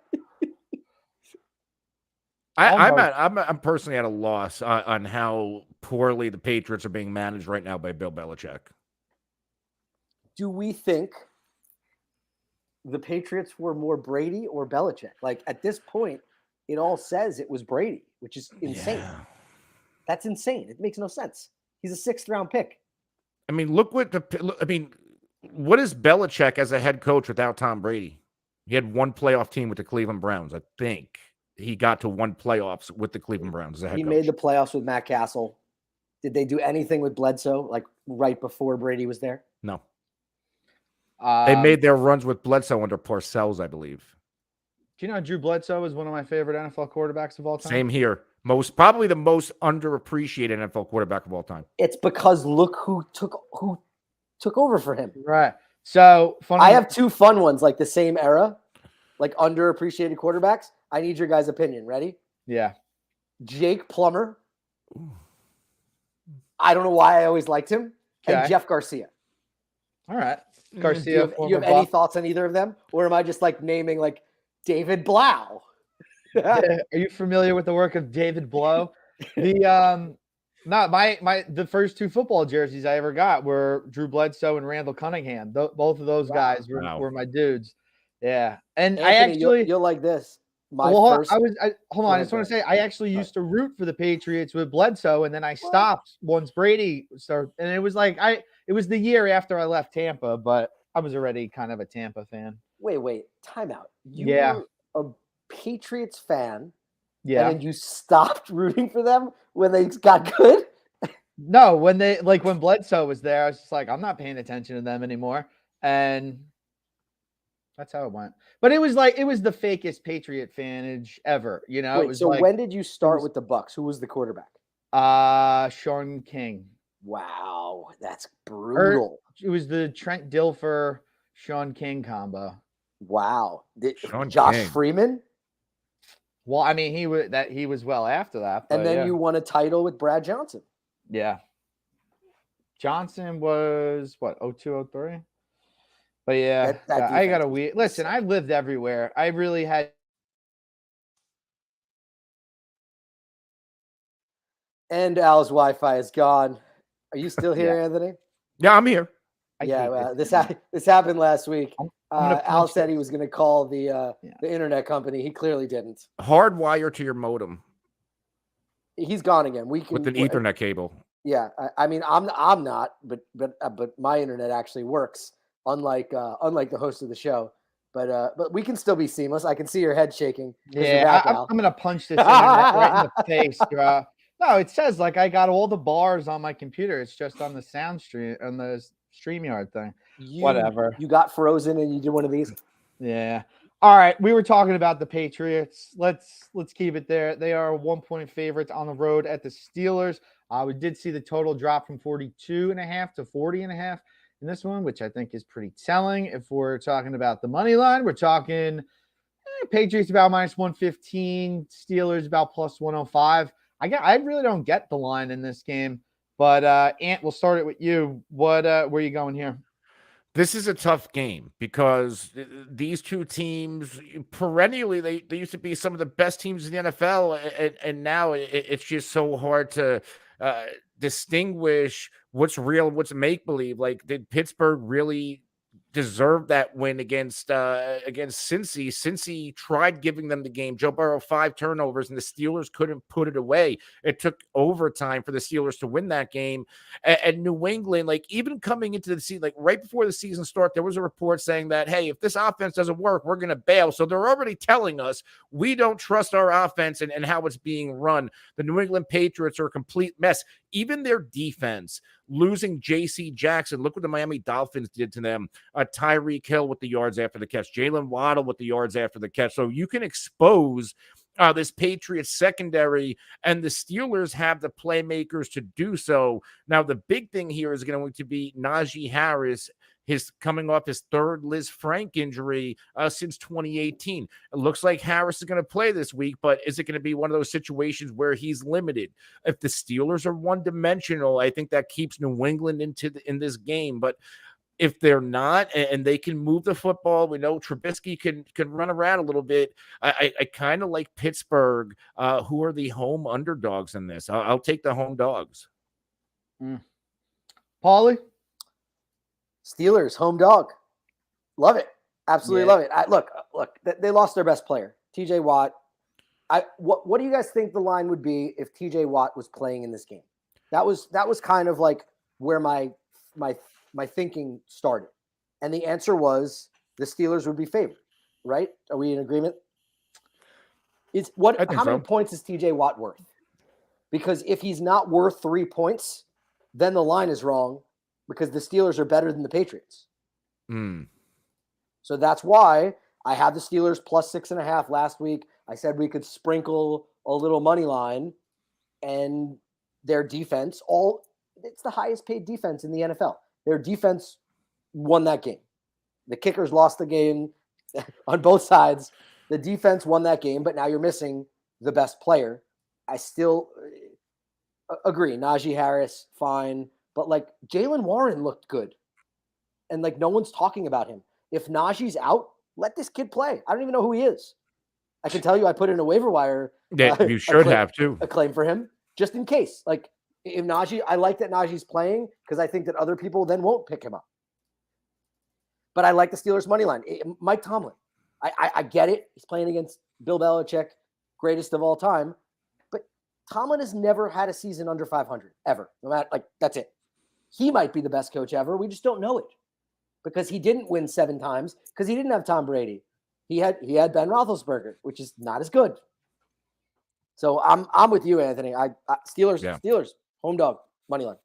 I'm personally at a loss on how poorly the Patriots are being managed right now by Bill Belichick. do we think the Patriots were more Brady or Belichick? Like at this point, it all says it was Brady, which is insane. Yeah. That's insane. It makes no sense. He's a 6th round pick. I mean, what is Belichick as a head coach without Tom Brady? He had one playoff team with the Cleveland Browns. I think he got to one playoffs with the Cleveland Browns as a head coach. He made the playoffs with Matt Castle. Did they do anything with Bledsoe, like right before Brady was there? No. They made their runs with Bledsoe under Parcells, I believe. Do you know Drew Bledsoe is one of my favorite NFL quarterbacks of all time? Same here. Probably the most underappreciated NFL quarterback of all time. It's because look who took over for him. Right. So I have 2 fun ones, like the same era, like underappreciated quarterbacks. I need your guys' opinion. Ready? Yeah. Jake Plummer. Ooh. I don't know why I always liked him. Okay. And Jeff Garcia. All right. Garcia. Do you have any thoughts on either of them? Or am I just like naming like David Blau? Are you familiar with the work of David Blow? The the first 2 football jerseys I ever got were Drew Bledsoe and Randall Cunningham. Both of those guys were my dudes. Yeah, and Anthony, you'll like this. Hold on. I just want to say I actually used to root for the Patriots with Bledsoe, and then I stopped once Brady started. And it was like it was the year after I left Tampa, but I was already kind of a Tampa fan. Wait, time out. You were a Patriots fan, and then you stopped rooting for them when they got good? No, when Bledsoe was there, I was just like, I'm not paying attention to them anymore, and that's how it went. But it was the fakest Patriot fanage ever, you know. Wait, when did you start with the Bucks? Who was the quarterback? Sean King. Wow, that's brutal. It was the Trent Dilfer, Sean King combo. Wow. Josh King. Freeman? Well, I mean, he was well after that. And then you won a title with Brad Johnson. Yeah. Johnson was what, 02, 03? But yeah, I got a weird. Listen, I lived everywhere. I really had. And Al's Wi-Fi is gone. Are you still here, Anthony? Yeah, I'm here. This happened last week. Al said he was going to call the internet company. He clearly didn't. Hardwire to your modem. He's gone again. With an Ethernet cable. Yeah, I mean, I'm not, but my internet actually works. Unlike the host of the show, but we can still be seamless. I can see your head shaking. Yeah, I'm gonna punch this internet right in the face, bro. No, it says like I got all the bars on my computer. It's just on the sound stream on the StreamYard thing. Whatever. You got frozen and you did one of these. Yeah. All right. We were talking about the Patriots. Let's keep it there. They are 1-point favorites on the road at the Steelers. We did see the total drop from 42.5 to 40.5. In this one, which I think is pretty telling. If we're talking about the money line, we're talking Patriots about -115, Steelers about +105. I really don't get the line in this game, but Ant, we'll start it with you. Where are you going here? This is a tough game because these two teams perennially they used to be some of the best teams in the NFL, and now it's just so hard to distinguish what's real, what's make believe. Like, did Pittsburgh really deserve that win against Cincy? Cincy tried giving them the game. Joe Burrow 5 turnovers, and the Steelers couldn't put it away. It took overtime for the Steelers to win that game. And New England, like, even coming into the season, like right before the season start, there was a report saying that, hey, if this offense doesn't work, we're going to bail. So they're already telling us we don't trust our offense and how it's being run. The New England Patriots are a complete mess. Even their defense, losing J.C. Jackson. Look what the Miami Dolphins did to them. Tyreek Hill with the yards after the catch. Jalen Waddle with the yards after the catch. So you can expose this Patriots secondary, and the Steelers have the playmakers to do so. Now, the big thing here is going to be Najee Harris. His coming off his 3rd Liz Frank injury since 2018. It looks like Harris is going to play this week, but is it going to be one of those situations where he's limited? If the Steelers are one-dimensional, I think that keeps New England in this game. But if they're not, and they can move the football, we know Trubisky can run around a little bit. I kind of like Pittsburgh, who are the home underdogs in this. I'll take the home dogs. Paulie? Steelers, home dog. Love it. Absolutely love it. Look, they lost their best player, TJ Watt. What do you guys think the line would be if TJ Watt was playing in this game? That was kind of like where my thinking started. And the answer was the Steelers would be favored, right? Are we in agreement? How many points is TJ Watt worth? Because if he's not worth 3 points, then the line is wrong because the Steelers are better than the Patriots. So that's why I had the Steelers plus 6.5 last week. I said we could sprinkle a little money line, and their defense, it's the highest paid defense in the NFL. Their defense won that game. The kickers lost the game on both sides. The defense won that game, but now you're missing the best player. I still agree. Najee Harris, fine. But like Jalen Warren looked good. And like no one's talking about him. If Najee's out, let this kid play. I don't even know who he is. I can tell you I put in a waiver wire. You should have too. A claim for him just in case. Like if Najee, I like that Najee's playing because I think that other people then won't pick him up. But I like the Steelers money line. Mike Tomlin. I get it. He's playing against Bill Belichick, greatest of all time. But Tomlin has never had a season under 500 ever. No matter, that's it. He might be the best coach ever. We just don't know it because he didn't win 7 times because he didn't have Tom Brady. He had Ben Roethlisberger, which is not as good. So I'm with you, Anthony. Steelers, home dog, money line.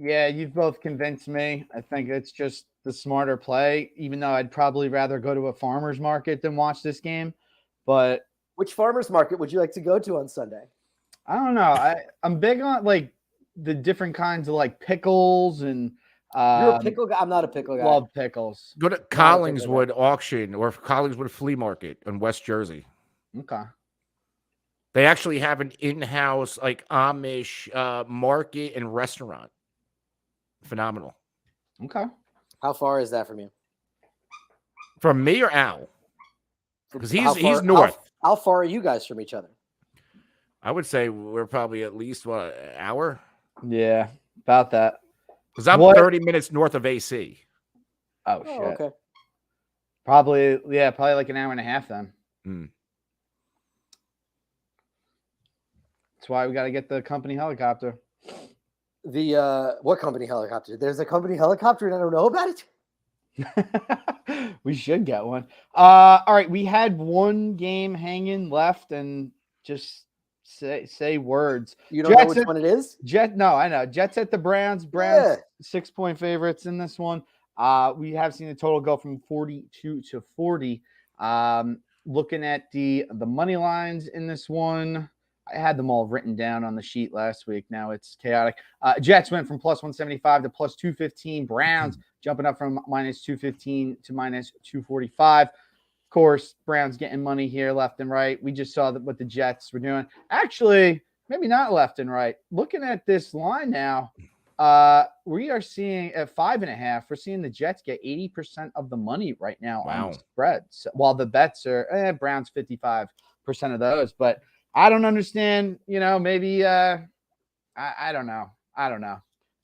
Yeah, you've both convinced me. I think it's just the smarter play, even though I'd probably rather go to a farmer's market than watch this game. But which farmer's market would you like to go to on Sunday? I don't know. I'm big on like the different kinds of like pickles and you're a pickle guy. I'm not a pickle guy. Love pickles. Go to Collingswood auction or Collingswood flea market in West Jersey. Okay. They actually have an in-house like Amish market and restaurant. Phenomenal. Okay. How far is that from you? From me or Al? Because he's north. How far are you guys from each other? I would say we're probably at least an hour. Yeah, about that. Because I'm 30 minutes north of AC. Oh shit. Okay. Probably like an hour and a half then. That's why we got to get the company helicopter. What company helicopter? There's a company helicopter and I don't know about it. We should get one. All right, we had one game hanging left, and just say words. You don't know which one it is? No, I know. Jets at the Browns. Browns 6-point favorites in this one. We have seen the total go from 42 to 40. Looking at the money lines in this one. I had them all written down on the sheet last week. Now it's chaotic. Jets went from plus 175 to plus 215. Browns jumping up from minus 215 to minus 245. Of course, Browns getting money here left and right. We just saw what the Jets were doing. Actually, maybe not left and right. Looking at this line now, we are seeing at 5.5. We're seeing the Jets get 80% of the money right now on the spread. So, while the bets are Browns 55% of those, but I don't understand, maybe I don't know.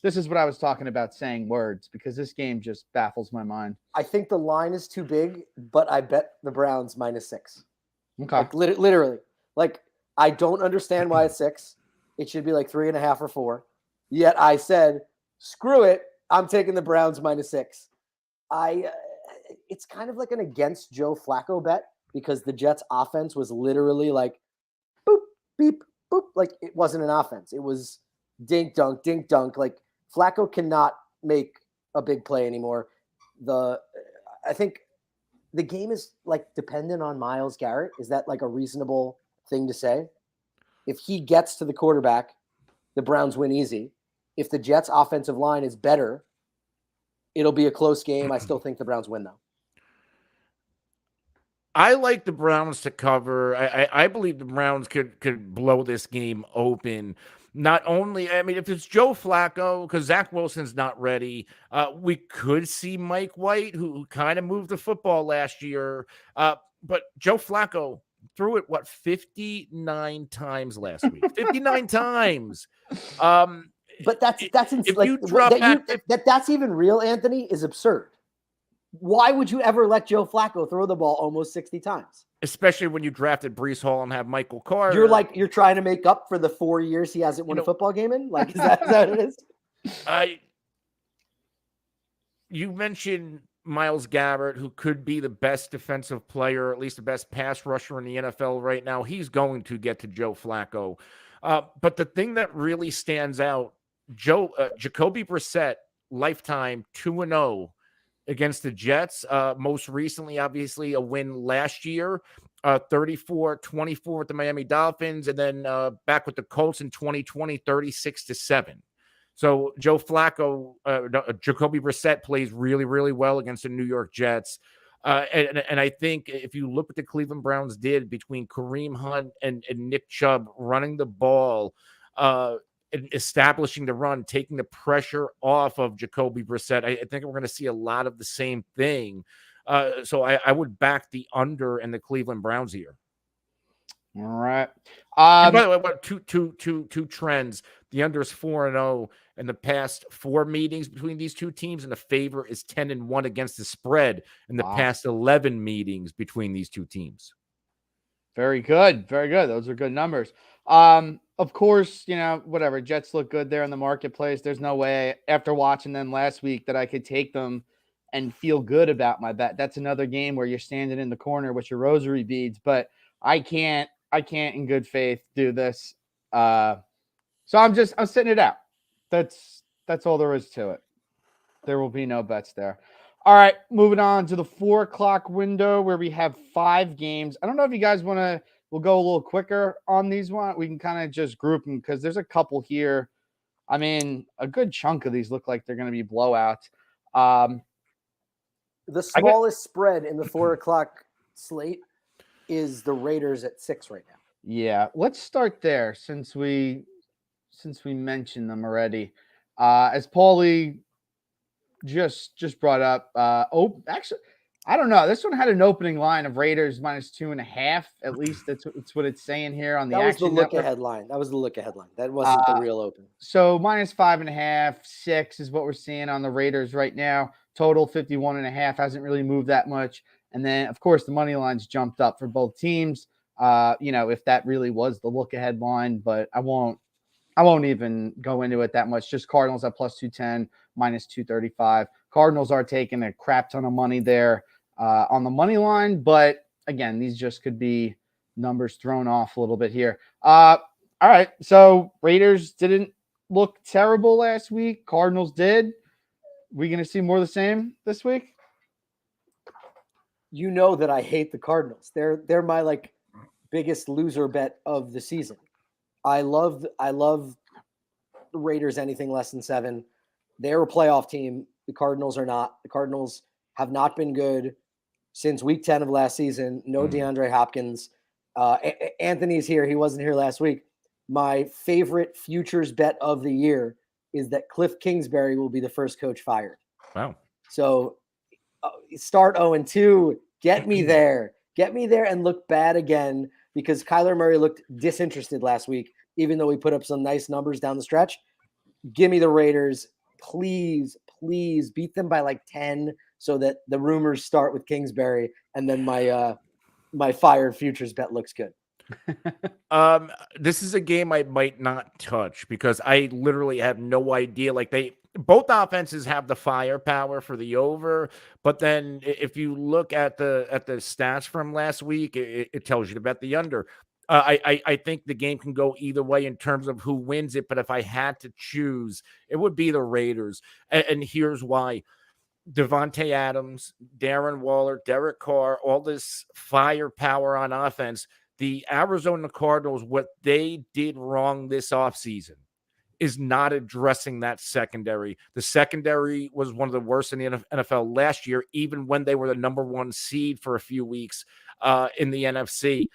This is what I was talking about, saying words, because this game just baffles my mind. I think the line is too big, but I bet the Browns -6. Okay. Like, literally. Like, I don't understand why it's 6. It should be like 3.5 or 4. Yet I said, screw it. I'm taking the Browns -6. It's kind of like an against Joe Flacco bet because the Jets offense was literally like, boop, beep, boop. Like it wasn't an offense. It was dink, dunk. Like Flacco cannot make a big play anymore. I think the game is like dependent on Myles Garrett. Is that like a reasonable thing to say? If he gets to the quarterback, the Browns win easy. If the Jets offensive line is better, it'll be a close game. I still think the Browns win though. I like the Browns to cover. I believe the Browns could blow this game open. Not only, if it's Joe Flacco, because Zach Wilson's not ready, we could see Mike White, who kind of moved the football last year. But Joe Flacco threw it, 59 times last week? 59 times. But that's if like you drop that's even real, Anthony, is absurd. Why would you ever let Joe Flacco throw the ball almost 60 times? Especially when you drafted Breece Hall and have Michael Carter. You're trying to make up for the 4 years he hasn't won a football game in? Like, is that what it is? You mentioned Myles Garrett, who could be the best defensive player, at least the best pass rusher in the NFL right now. He's going to get to Joe Flacco. But the thing that really stands out, Jacoby Brissett, lifetime 2-0 against the Jets. Most recently, obviously, a win last year, 34-24 with the Miami Dolphins, and then back with the Colts in 2020, 36-7. So Joe Flacco, Jacoby Brissett plays really, really well against the New York Jets. And I think if you look what the Cleveland Browns did between Kareem Hunt and Nick Chubb running the ball, and establishing the run, taking the pressure off of Jacoby Brissett, I think we're going to see a lot of the same thing. So I would back the under in the Cleveland Browns here. All right. And by the way, what two trends? The under is 4-0 in the past 4 meetings between these two teams, and the favor is 10-1 against the spread in the past 11 meetings between these two teams. Very good. Very good. Those are good numbers. Of course, whatever. Jets look good there in the marketplace. There's no way after watching them last week that I could take them and feel good about my bet. That's another game where you're standing in the corner with your rosary beads, but I can't in good faith do this. So I'm sitting it out. That's all there is to it. There will be no bets there. All right, moving on to the 4:00 window where we have 5 games. I don't know if you guys we'll go a little quicker on these ones. We can kind of just group them because there's a couple here. I mean, a good chunk of these look like they're going to be blowouts. The smallest spread in the 4:00 slate is the Raiders at 6 right now. Yeah, let's start there since we mentioned them already. As Paulie just brought up, actually, I don't know. This one had an opening line of Raiders -2.5. At least that's what it's saying here on the That was the Action look Network. ahead line. That was the look ahead line. That wasn't the real open. So -5.5, 6 is what we're seeing on the Raiders right now. Total 51.5 hasn't really moved that much. And then, of course, the money lines jumped up for both teams. If that really was the look ahead line, but I won't even go into it that much. Just Cardinals at +210, -235. Cardinals are taking a crap ton of money there on the money line, but again, these just could be numbers thrown off a little bit here. All right, so Raiders didn't look terrible last week. Cardinals did. We going to see more of the same this week? You know that I hate the Cardinals. They're my biggest loser bet of the season. I love the Raiders anything less than 7. They're a playoff team. The Cardinals are not. The Cardinals have not been good since week 10 of last season. No DeAndre Hopkins. Anthony's here. He wasn't here last week. My favorite futures bet of the year is that Cliff Kingsbury will be the first coach fired. Wow. So start 0-2. Get me there. Get me there and look bad again because Kyler Murray looked disinterested last week, even though he put up some nice numbers down the stretch. Give me the Raiders. Please, please beat them by 10 so that the rumors start with Kingsbury and then my fired futures bet looks good. This is a game I might not touch because I literally have no idea. Both offenses have the firepower for the over, but then if you look at the stats from last week, it tells you to bet the under. I think the game can go either way in terms of who wins it, but if I had to choose, it would be the Raiders, and here's why. Devontae Adams, Darren Waller, Derek Carr, all this firepower on offense. The Arizona Cardinals, what they did wrong this offseason is not addressing that secondary. The secondary was one of the worst in the NFL last year, even when they were the number 1 seed for a few weeks in the NFC.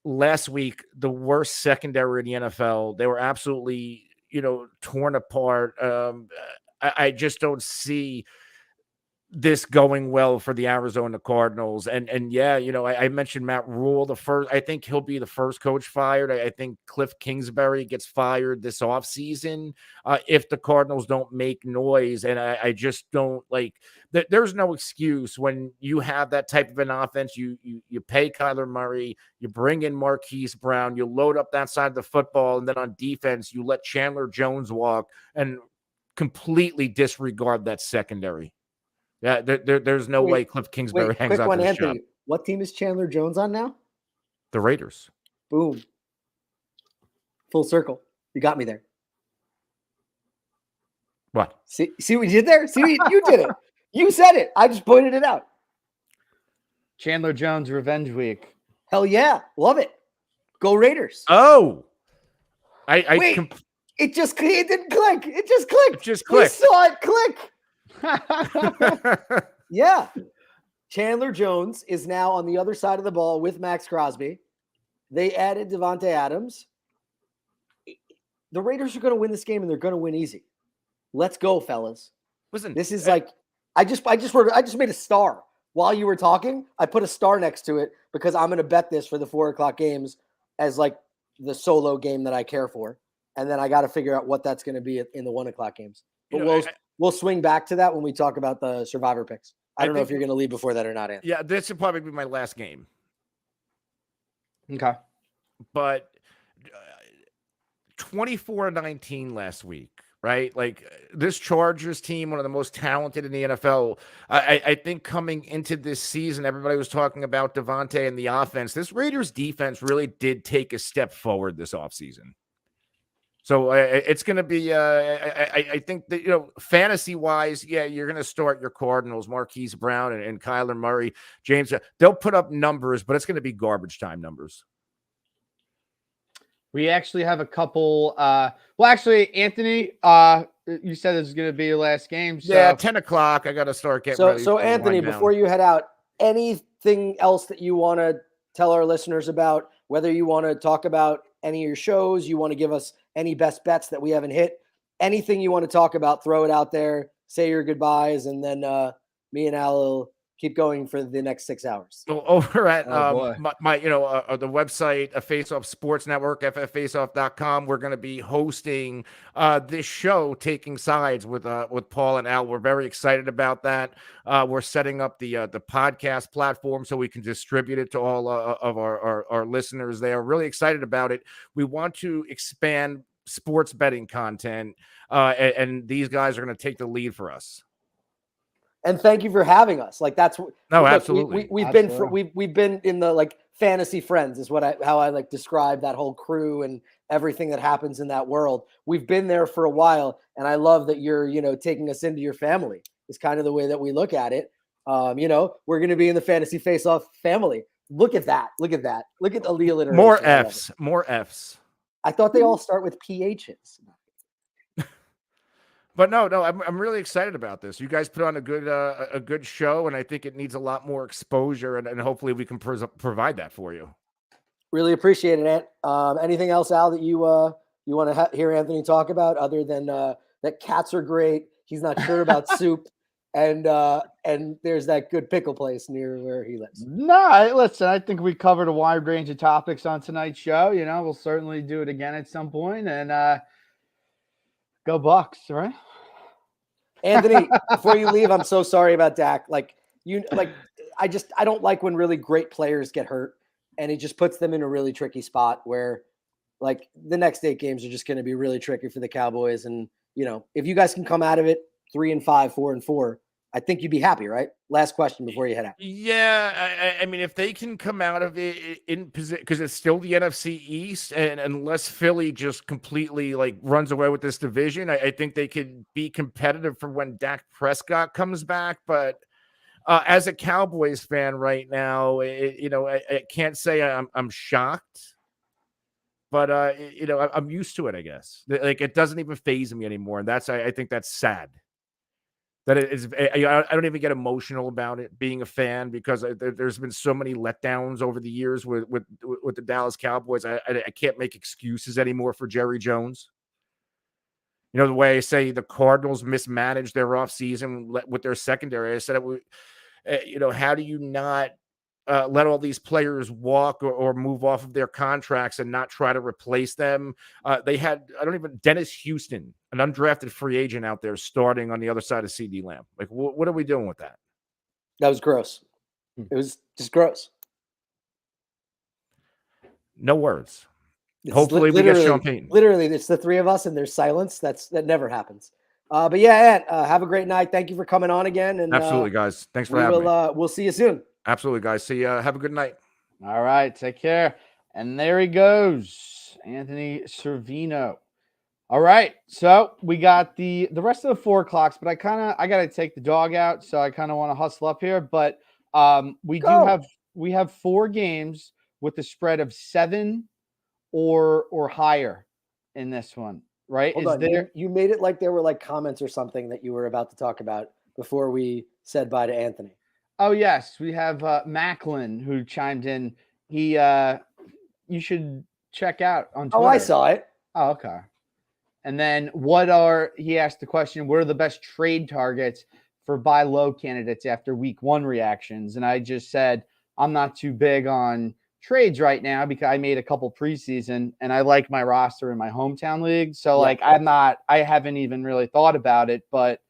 Last week, the worst secondary in the NFL. They were absolutely, torn apart. I just don't see this going well for the Arizona Cardinals. And yeah, I mentioned Matt Rule, I think he'll be the first coach fired. I think Cliff Kingsbury gets fired this offseason if the Cardinals don't make noise. And I just don't there's no excuse when you have that type of an offense. You pay Kyler Murray, you bring in Marquise Brown, you load up that side of the football, and then on defense, you let Chandler Jones walk and completely disregard that secondary. Yeah, there's no way Cliff Kingsbury hangs quick out one, to this Anthony. job. What team is Chandler Jones on now? The Raiders. Boom. Full circle. You got me there. What? See what you did there? See, you did it. You said it. I just pointed it out. Chandler Jones Revenge Week. Hell yeah. Love it. Go Raiders. Oh. It didn't click. It just clicked. Just clicked. We saw it click. Yeah. Chandler Jones is now on the other side of the ball with Max Crosby. They added Devontae Adams. The Raiders are going to win this game, and they're going to win easy. Let's go, fellas. Listen, this is I just made a star while you were talking. I put a star next to it because I'm going to bet this for the 4:00 games as the solo game that I care for. And then I got to figure out what that's going to be in the 1:00 games. But we'll swing back to that when we talk about the survivor picks. I don't know if you're going to leave before that or not, Anthony. Yeah, this would probably be my last game. Okay. But 24-19 last week, right? This Chargers team, one of the most talented in the NFL. I think coming into this season, everybody was talking about Devontae and the offense. This Raiders defense really did take a step forward this offseason. So it's going to be, I think that, fantasy-wise, yeah, you're going to start your Cardinals, Marquise Brown and Kyler Murray, James. They'll put up numbers, but it's going to be garbage time numbers. We actually have a couple. Anthony, you said this is going to be your last game. So. Yeah, 10 o'clock. I got to start getting ready. So Anthony, before you head out, anything else that you want to tell our listeners about, whether you want to talk about any of your shows, you want to give us any best bets that we haven't hit, anything you want to talk about, throw it out there, say your goodbyes, and then me and Al will keep going for the next 6 hours. Well, over at the website, Face Off Sports Network, fffaceoff.com, we're going to be hosting this show, Taking Sides with Paul and Al. We're very excited about that. We're setting up the podcast platform so we can distribute it to all of our listeners. They are really excited about it. We want to expand sports betting content, and these guys are going to take the lead for us. And thank you for having us. Absolutely. We've been in the fantasy friends is how I describe that whole crew and everything that happens in that world. We've been there for a while, and I love that you're taking us into your family. Is kind of the way that we look at it. We're going to be in the Fantasy Face-Off family. Look at that. Look at the alliteration. More Fs. I thought they all start with PHs. But no, I'm really excited about this. You guys put on a good show, and I think it needs a lot more exposure, and hopefully we can provide that for you. Really appreciate it, Ant. Anything else, Al, that you want to hear Anthony talk about other than that cats are great? He's not sure about soup, and there's that good pickle place near where he lives. No, listen, I think we covered a wide range of topics on tonight's show. We'll certainly do it again at some point, and go Bucks, right? Anthony, before you leave, I'm so sorry about Dak. I don't like when really great players get hurt, and it just puts them in a really tricky spot where the next 8 games are just going to be really tricky for the Cowboys. And, if you guys can come out of it 3-5, 4-4, I think you'd be happy, right? Last question before you head out. Yeah, I mean, if they can come out of it in position, because it's still the NFC East, and unless Philly just completely runs away with this division, I think they could be competitive for when Dak Prescott comes back. But as a Cowboys fan right now, I can't say I'm shocked, but I'm used to it. I guess it doesn't even faze me anymore, and I think that's sad. That it is, I don't even get emotional about it being a fan, because there's been so many letdowns over the years with the Dallas Cowboys. I can't make excuses anymore for Jerry Jones. the way I say the Cardinals mismanaged their offseason with their secondary. I said, how do you not let all these players walk or move off of their contracts and not try to replace them? They had, Dennis Houston, an undrafted free agent out there starting on the other side of CD Lamb. Like, what are we doing with that? That was gross. It was just gross. No words. Hopefully we get champagne. Literally, it's the three of us and there's silence. That never happens. But yeah, Ant, have a great night. Thank you for coming on again. And absolutely, guys. Thanks for having me. We'll see you soon. Absolutely, guys. See you. Have a good night. All right. Take care. And there he goes, Anthony Cervino. All right. So we got the rest of the 4 o'clocks, but I got to take the dog out. So I kind of want to hustle up here. But we have 4 games with the spread of 7 or higher in this one, right? Hold on. You made it like there were like comments or something that you were about to talk about before we said bye to Anthony. Oh yes, we have Macklin who chimed in. He you should check out on Twitter. Oh, I saw it. Oh, okay. And then he asked the question, what are the best trade targets for buy low candidates after week 1 reactions? And I just said, I'm not too big on trades right now because I made a couple preseason and I like my roster in my hometown league. So I haven't even really thought about it, but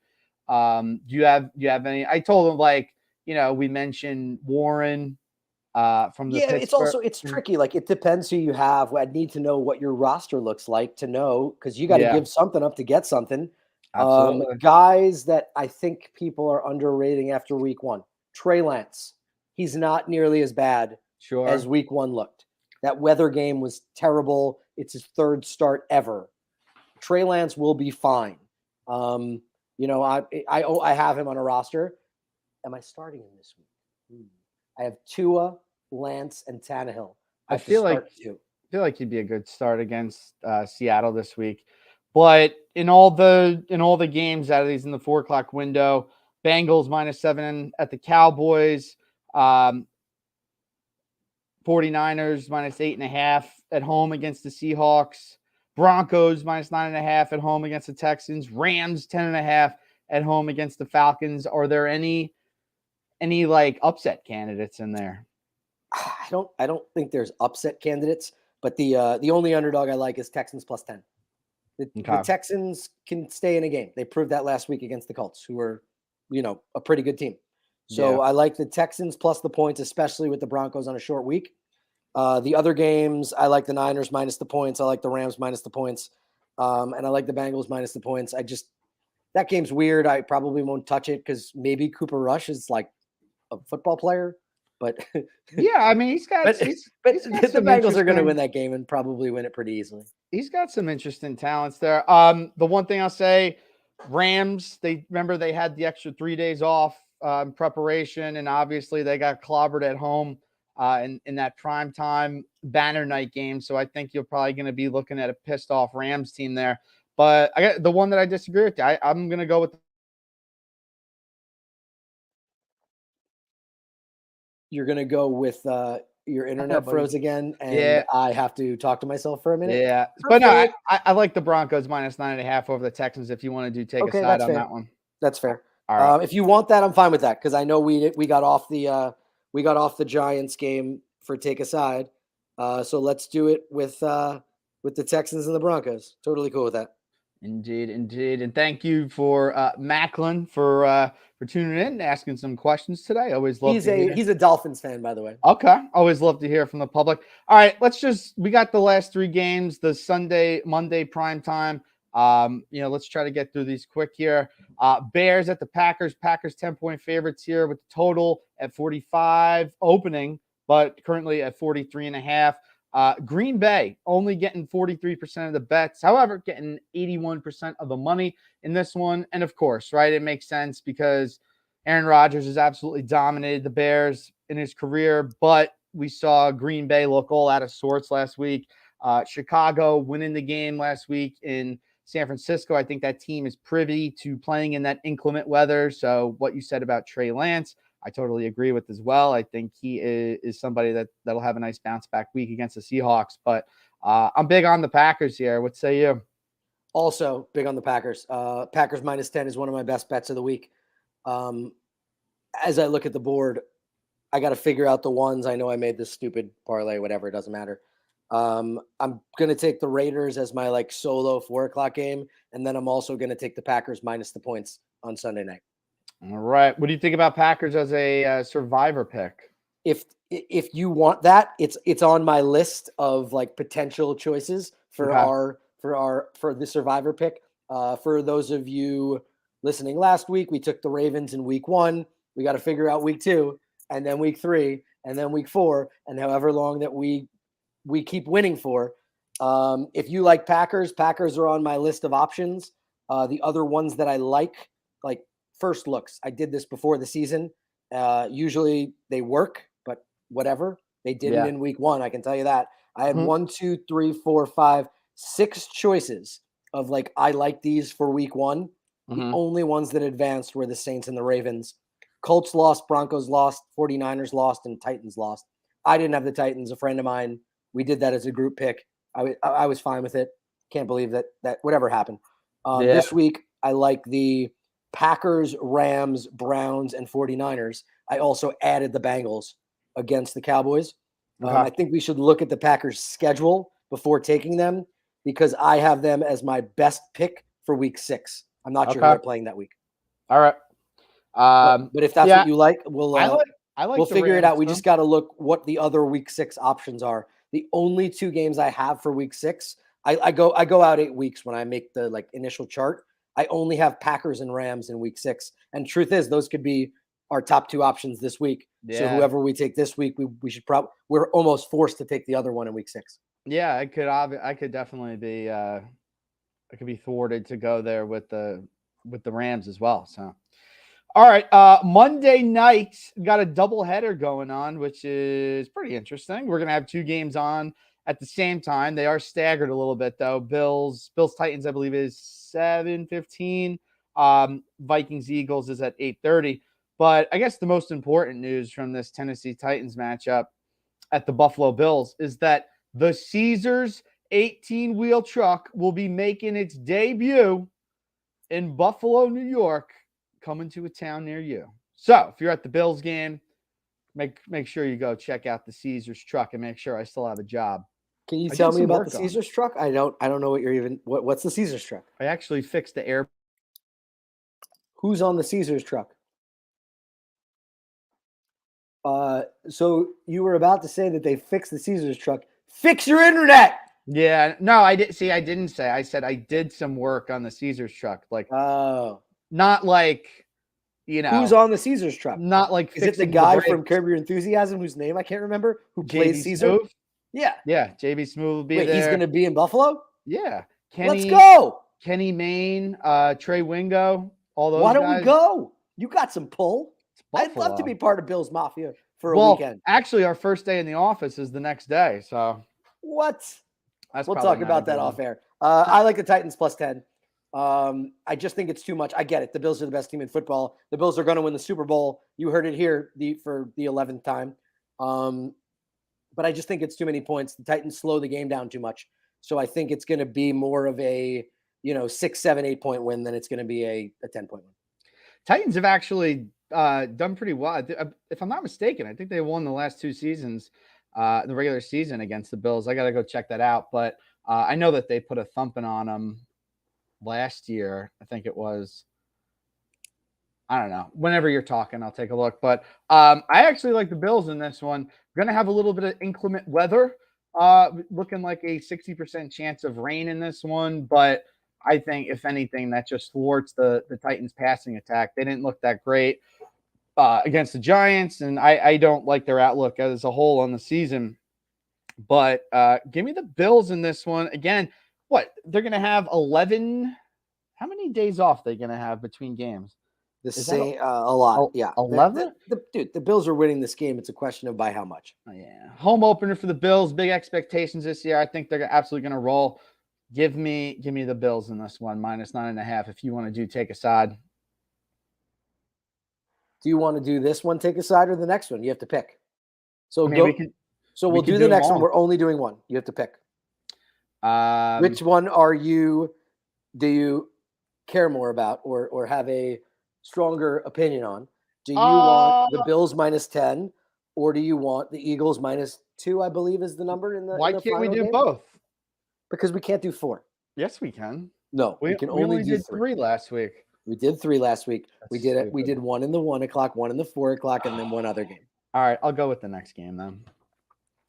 do you have any? I told him we mentioned Warren from the Pittsburgh. It's tricky. Like it depends who you have. I'd need to know what your roster looks like to know, because you got to give something up to get something. Guys that I think people are underrating after week 1. Trey Lance. He's not nearly as bad as week 1 looked. That weather game was terrible. It's his 3rd start ever. Trey Lance will be fine. I have him on a roster. Am I starting him this week? I have Tua, Lance, and Tannehill. I feel like he'd be a good start against Seattle this week. But in all the games out of these in the 4 o'clock window, Bengals -7 at the Cowboys. 49ers -8.5 at home against the Seahawks. Broncos -9.5 at home against the Texans. Rams 10.5 at home against the Falcons. Are there any like upset candidates in there? I don't think there's upset candidates, but the only underdog I like is Texans +10. The Texans can stay in a game. They proved that last week against the Colts, who were, a pretty good team. So I like the Texans plus the points, especially with the Broncos on a short week. The other games, I like the Niners minus the points. I like the Rams minus the points. And I like the Bengals minus the points. That game's weird. I probably won't touch it because maybe Cooper Rush is like a football player. But yeah, I mean, he's got the Bengals are going to win that game and probably win it pretty easily. He's got some interesting talents there. The one thing I'll say, Rams, they had the extra 3 days off in preparation, and obviously they got clobbered at home in that prime time banner night game. So I think you're probably going to be looking at a pissed off Rams team there. But I got the one that I disagree with. I'm going to go with. You're going to go with your internet froze again, and I have to talk to myself for a minute. Yeah, but no, I like the Broncos -9.5 over the Texans. If you want to take a side on that one, that's fair. All right. If you want that, I'm fine with that because I know we got off the Giants game for take a side. So let's do it with the Texans and the Broncos. Totally cool with that. Indeed. And thank you for Macklin for tuning in and asking some questions today. Always love he's a Dolphins fan, by the way. Okay. Always love to hear from the public. All right, we got the last 3 games, the Sunday, Monday prime time. Let's try to get through these quick here. Bears at the Packers. Packers 10-point favorites here with the total at 45 opening, but currently at 43.5. Green Bay only getting 43% of the bets, however, getting 81% of the money in this one. And of course, right, it makes sense because Aaron Rodgers has absolutely dominated the Bears in his career, but we saw Green Bay look all out of sorts last week. Chicago winning the game last week in San Francisco. I think that team is privy to playing in that inclement weather. So what you said about Trey Lance, I totally agree with as well. I think he is somebody that'll have a nice bounce back week against the Seahawks. But I'm big on the Packers here. What say you? Also, big on the Packers. Packers -10 is one of my best bets of the week. As I look at the board, I got to figure out the ones. I know I made this stupid parlay, whatever. It doesn't matter. I'm going to take the Raiders as my like solo 4:00 game. And then I'm also going to take the Packers minus the points on Sunday night. All right. What do you think about Packers as a survivor pick? If you want that, it's on my list of like potential choices for the survivor pick. For those of you listening last week, we took the Ravens in week 1. We got to figure out week 2, and then week 3, and then week 4, and however long that we keep winning for. If you like Packers are on my list of options. The other ones that I like first looks. I did this before the season. Usually they work, but whatever. They didn't in week 1. I can tell you that. I had 1, 2, 3, 4, 5, 6 choices of like, I like these for week 1. The only ones that advanced were the Saints and the Ravens. Colts lost, Broncos lost, 49ers lost, and Titans lost. I didn't have the Titans. A friend of mine, we did that as a group pick. I was fine with it. Can't believe that whatever happened. This week, I like the Packers, Rams, Browns, and 49ers. I also added the Bengals against the Cowboys. I think we should look at the Packers' schedule before taking them because I have them as my best pick for week 6. I'm not sure who they're playing that week. All right. But if that's what you like, we'll figure it out. We just got to look what the other week 6 options are. The only 2 games I have for week 6, I go out 8 weeks when I make the like initial chart. I only have Packers and Rams in week 6. And truth is, those could be our top 2 options this week. Yeah. So whoever we take this week, we should we're almost forced to take the other one in week 6. Yeah, I could definitely be I could be thwarted to go there with the Rams as well. So all right, Monday night got a doubleheader going on, which is pretty interesting. We're gonna have 2 games on at the same time. They are staggered a little bit though. Bills Titans, I believe, is 7:15. Vikings Eagles is at 8:30. But I guess the most important news from this Tennessee Titans matchup at the Buffalo Bills is that the Caesars 18-wheel truck will be making its debut in Buffalo, New York, coming to a town near you. So if you're at the Bills game, make sure you go check out the Caesars truck and make sure I still have a job. Can you tell me about the Caesars truck? I don't know what you're even. What's the Caesars truck? I actually fixed the air. Who's on the Caesars truck? So you were about to say that they fixed the Caesars truck. Fix your internet. Yeah, no, I didn't say. I said I did some work on the Caesars truck. Like, not like, who's on the Caesars truck? Not like, is it the guy from Curb Your Enthusiasm whose name I can't remember who plays Caesar? Smooth? Yeah, JB Smooth will be there. He's going to be in Buffalo. Yeah, let's go. Kenny Mayne, Trey Wingo, all those. Why don't guys. we go? You got some pull. I'd love to be part of Bill's Mafia for a weekend. Actually, our first day in the office is the next day. So what? We'll talk about that off air. I like the Titans +10. I just think it's too much. I get it. The Bills are the best team in football. The Bills are going to win the Super Bowl. You heard it here for the 11th time. But I just think it's too many points. The Titans slow the game down too much. So I think it's going to be more of a 6, 7, 8 point win than it's going to be a 10-point win. Titans have actually done pretty well. If I'm not mistaken, I think they won the last 2 seasons, the regular season against the Bills. I got to go check that out. But I know that they put a thumping on them last year. I think it was, I don't know. Whenever you're talking, I'll take a look. But I actually like the Bills in this one. Going to have a little bit of inclement weather, looking like a 60% chance of rain in this one. But I think, if anything, that just thwarts the Titans' passing attack. They didn't look that great against the Giants, and I don't like their outlook as a whole on the season. But give me the Bills in this one. Again, what? They're going to have 11 – how many days off are they going to have between games? A lot, yeah. 11? Dude, the Bills are winning this game. It's a question of by how much. Oh, yeah. Home opener for the Bills. Big expectations this year. I think they're absolutely going to roll. Give me the Bills in this one, -9.5. If you want to take a side. Do you want to do this one, take a side, or the next one? You have to pick. So we'll do the next one. We're only doing one. You have to pick. Which one are you do you care more about or have a stronger opinion on? Do you Uh, want the Bills -10, or do you want the Eagles -2, I believe is the number in Why the can't we final do game? both? Because we can't do 4. Yes, we can. No, we can only do did 3. 3 last week. We did 3 last week. That's We did it. We stupid. did 1 in the 1 o'clock, 1 in the 4 o'clock, and then 1 other game. All right, I'll go with the next game then.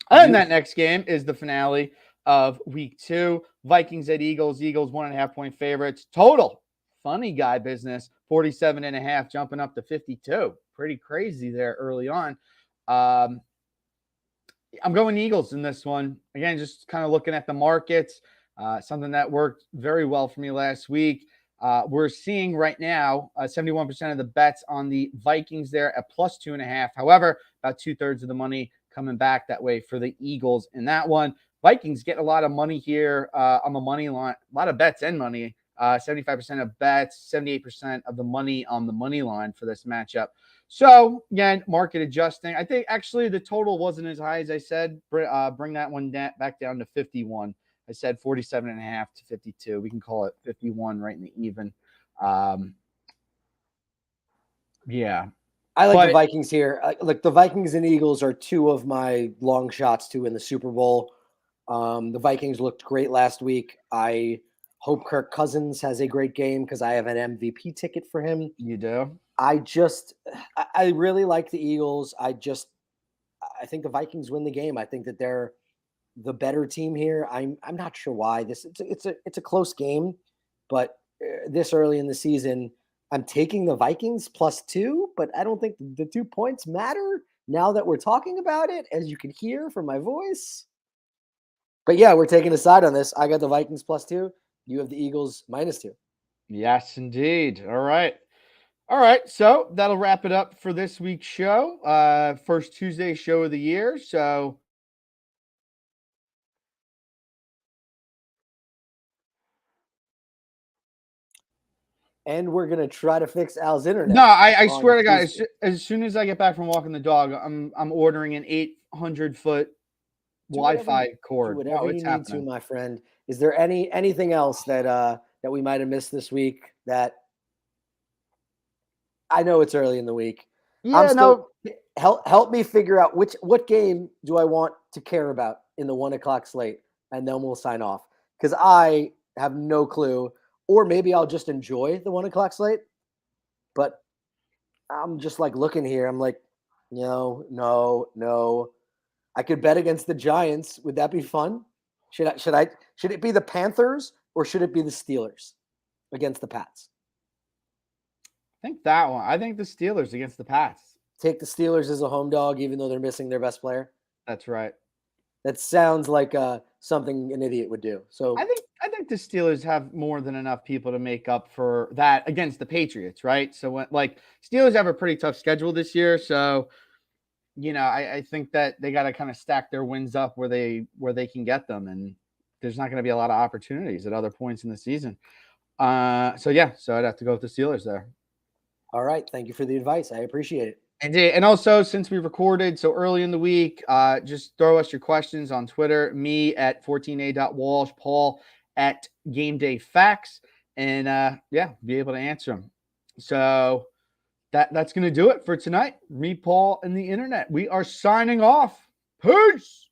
And that next game is the finale of week 2. Vikings at Eagles. Eagles 1.5-point favorites. Total funny guy business. 47.5, jumping up to 52. Pretty crazy there early on. I'm going Eagles in this one. Again, just kind of looking at the markets. Something that worked very well for me last week. We're seeing right now 71% of the bets on the Vikings there at +2.5. However, about 2/3 of the money coming back that way for the Eagles in that one. Vikings get a lot of money here on the money line, a lot of bets and money. 75% of bets, 78% of the money on the money line for this matchup. So again, market adjusting. I think actually the total wasn't as high as I said. Bring that one back down to 51. I said 47.5 to 52. We can call it 51 right in the even. Yeah. I like the Vikings here. Like the Vikings and Eagles are 2 of my long shots to win the Super Bowl. The Vikings looked great last week. I hope Kirk Cousins has a great game because I have an MVP ticket for him. You do? I really like the Eagles. I think the Vikings win the game. I think that they're the better team here. I'm not sure why. It's a close game, but this early in the season, I'm taking the Vikings +2, but I don't think the 2 points matter now that we're talking about it, as you can hear from my voice. But yeah, we're taking a side on this. I got the Vikings +2. You have the Eagles -2. Yes, indeed. All right. All right. So that'll wrap it up for this week's show. First Tuesday show of the year. So and we're gonna try to fix Al's internet. No, I swear to God, as soon as I get back from walking the dog, I'm ordering an 800-foot Wi-Fi cord. Do whatever you need to, my friend. Is there anything else that we might have missed this week? That I know it's early in the week. Yeah, help me figure out what game do I want to care about in the 1 o'clock slate, and then we'll sign off because I have no clue. Or maybe I'll just enjoy the 1 o'clock slate. But I'm just like looking here. I'm like, no. I could bet against the Giants. Would that be fun? Should it be the Panthers or should it be the Steelers against the Pats? I think that one. I think the Steelers against the Pats. Take the Steelers as a home dog, even though they're missing their best player. That's right. That sounds like something an idiot would do. So I think the Steelers have more than enough people to make up for that against the Patriots, right? So Steelers have a pretty tough schedule this year, so I think that they got to kind of stack their wins up where they can get them, and there's not going to be a lot of opportunities at other points in the season. So I'd have to go with the Steelers there. All right, thank you for the advice. I appreciate it. And also, since we recorded so early in the week, just throw us your questions on Twitter. Me at 14a.walsh, Paul at Game Day Facts, and be able to answer them. So that's going to do it for tonight. Me, Paul, and the internet. We are signing off. Peace.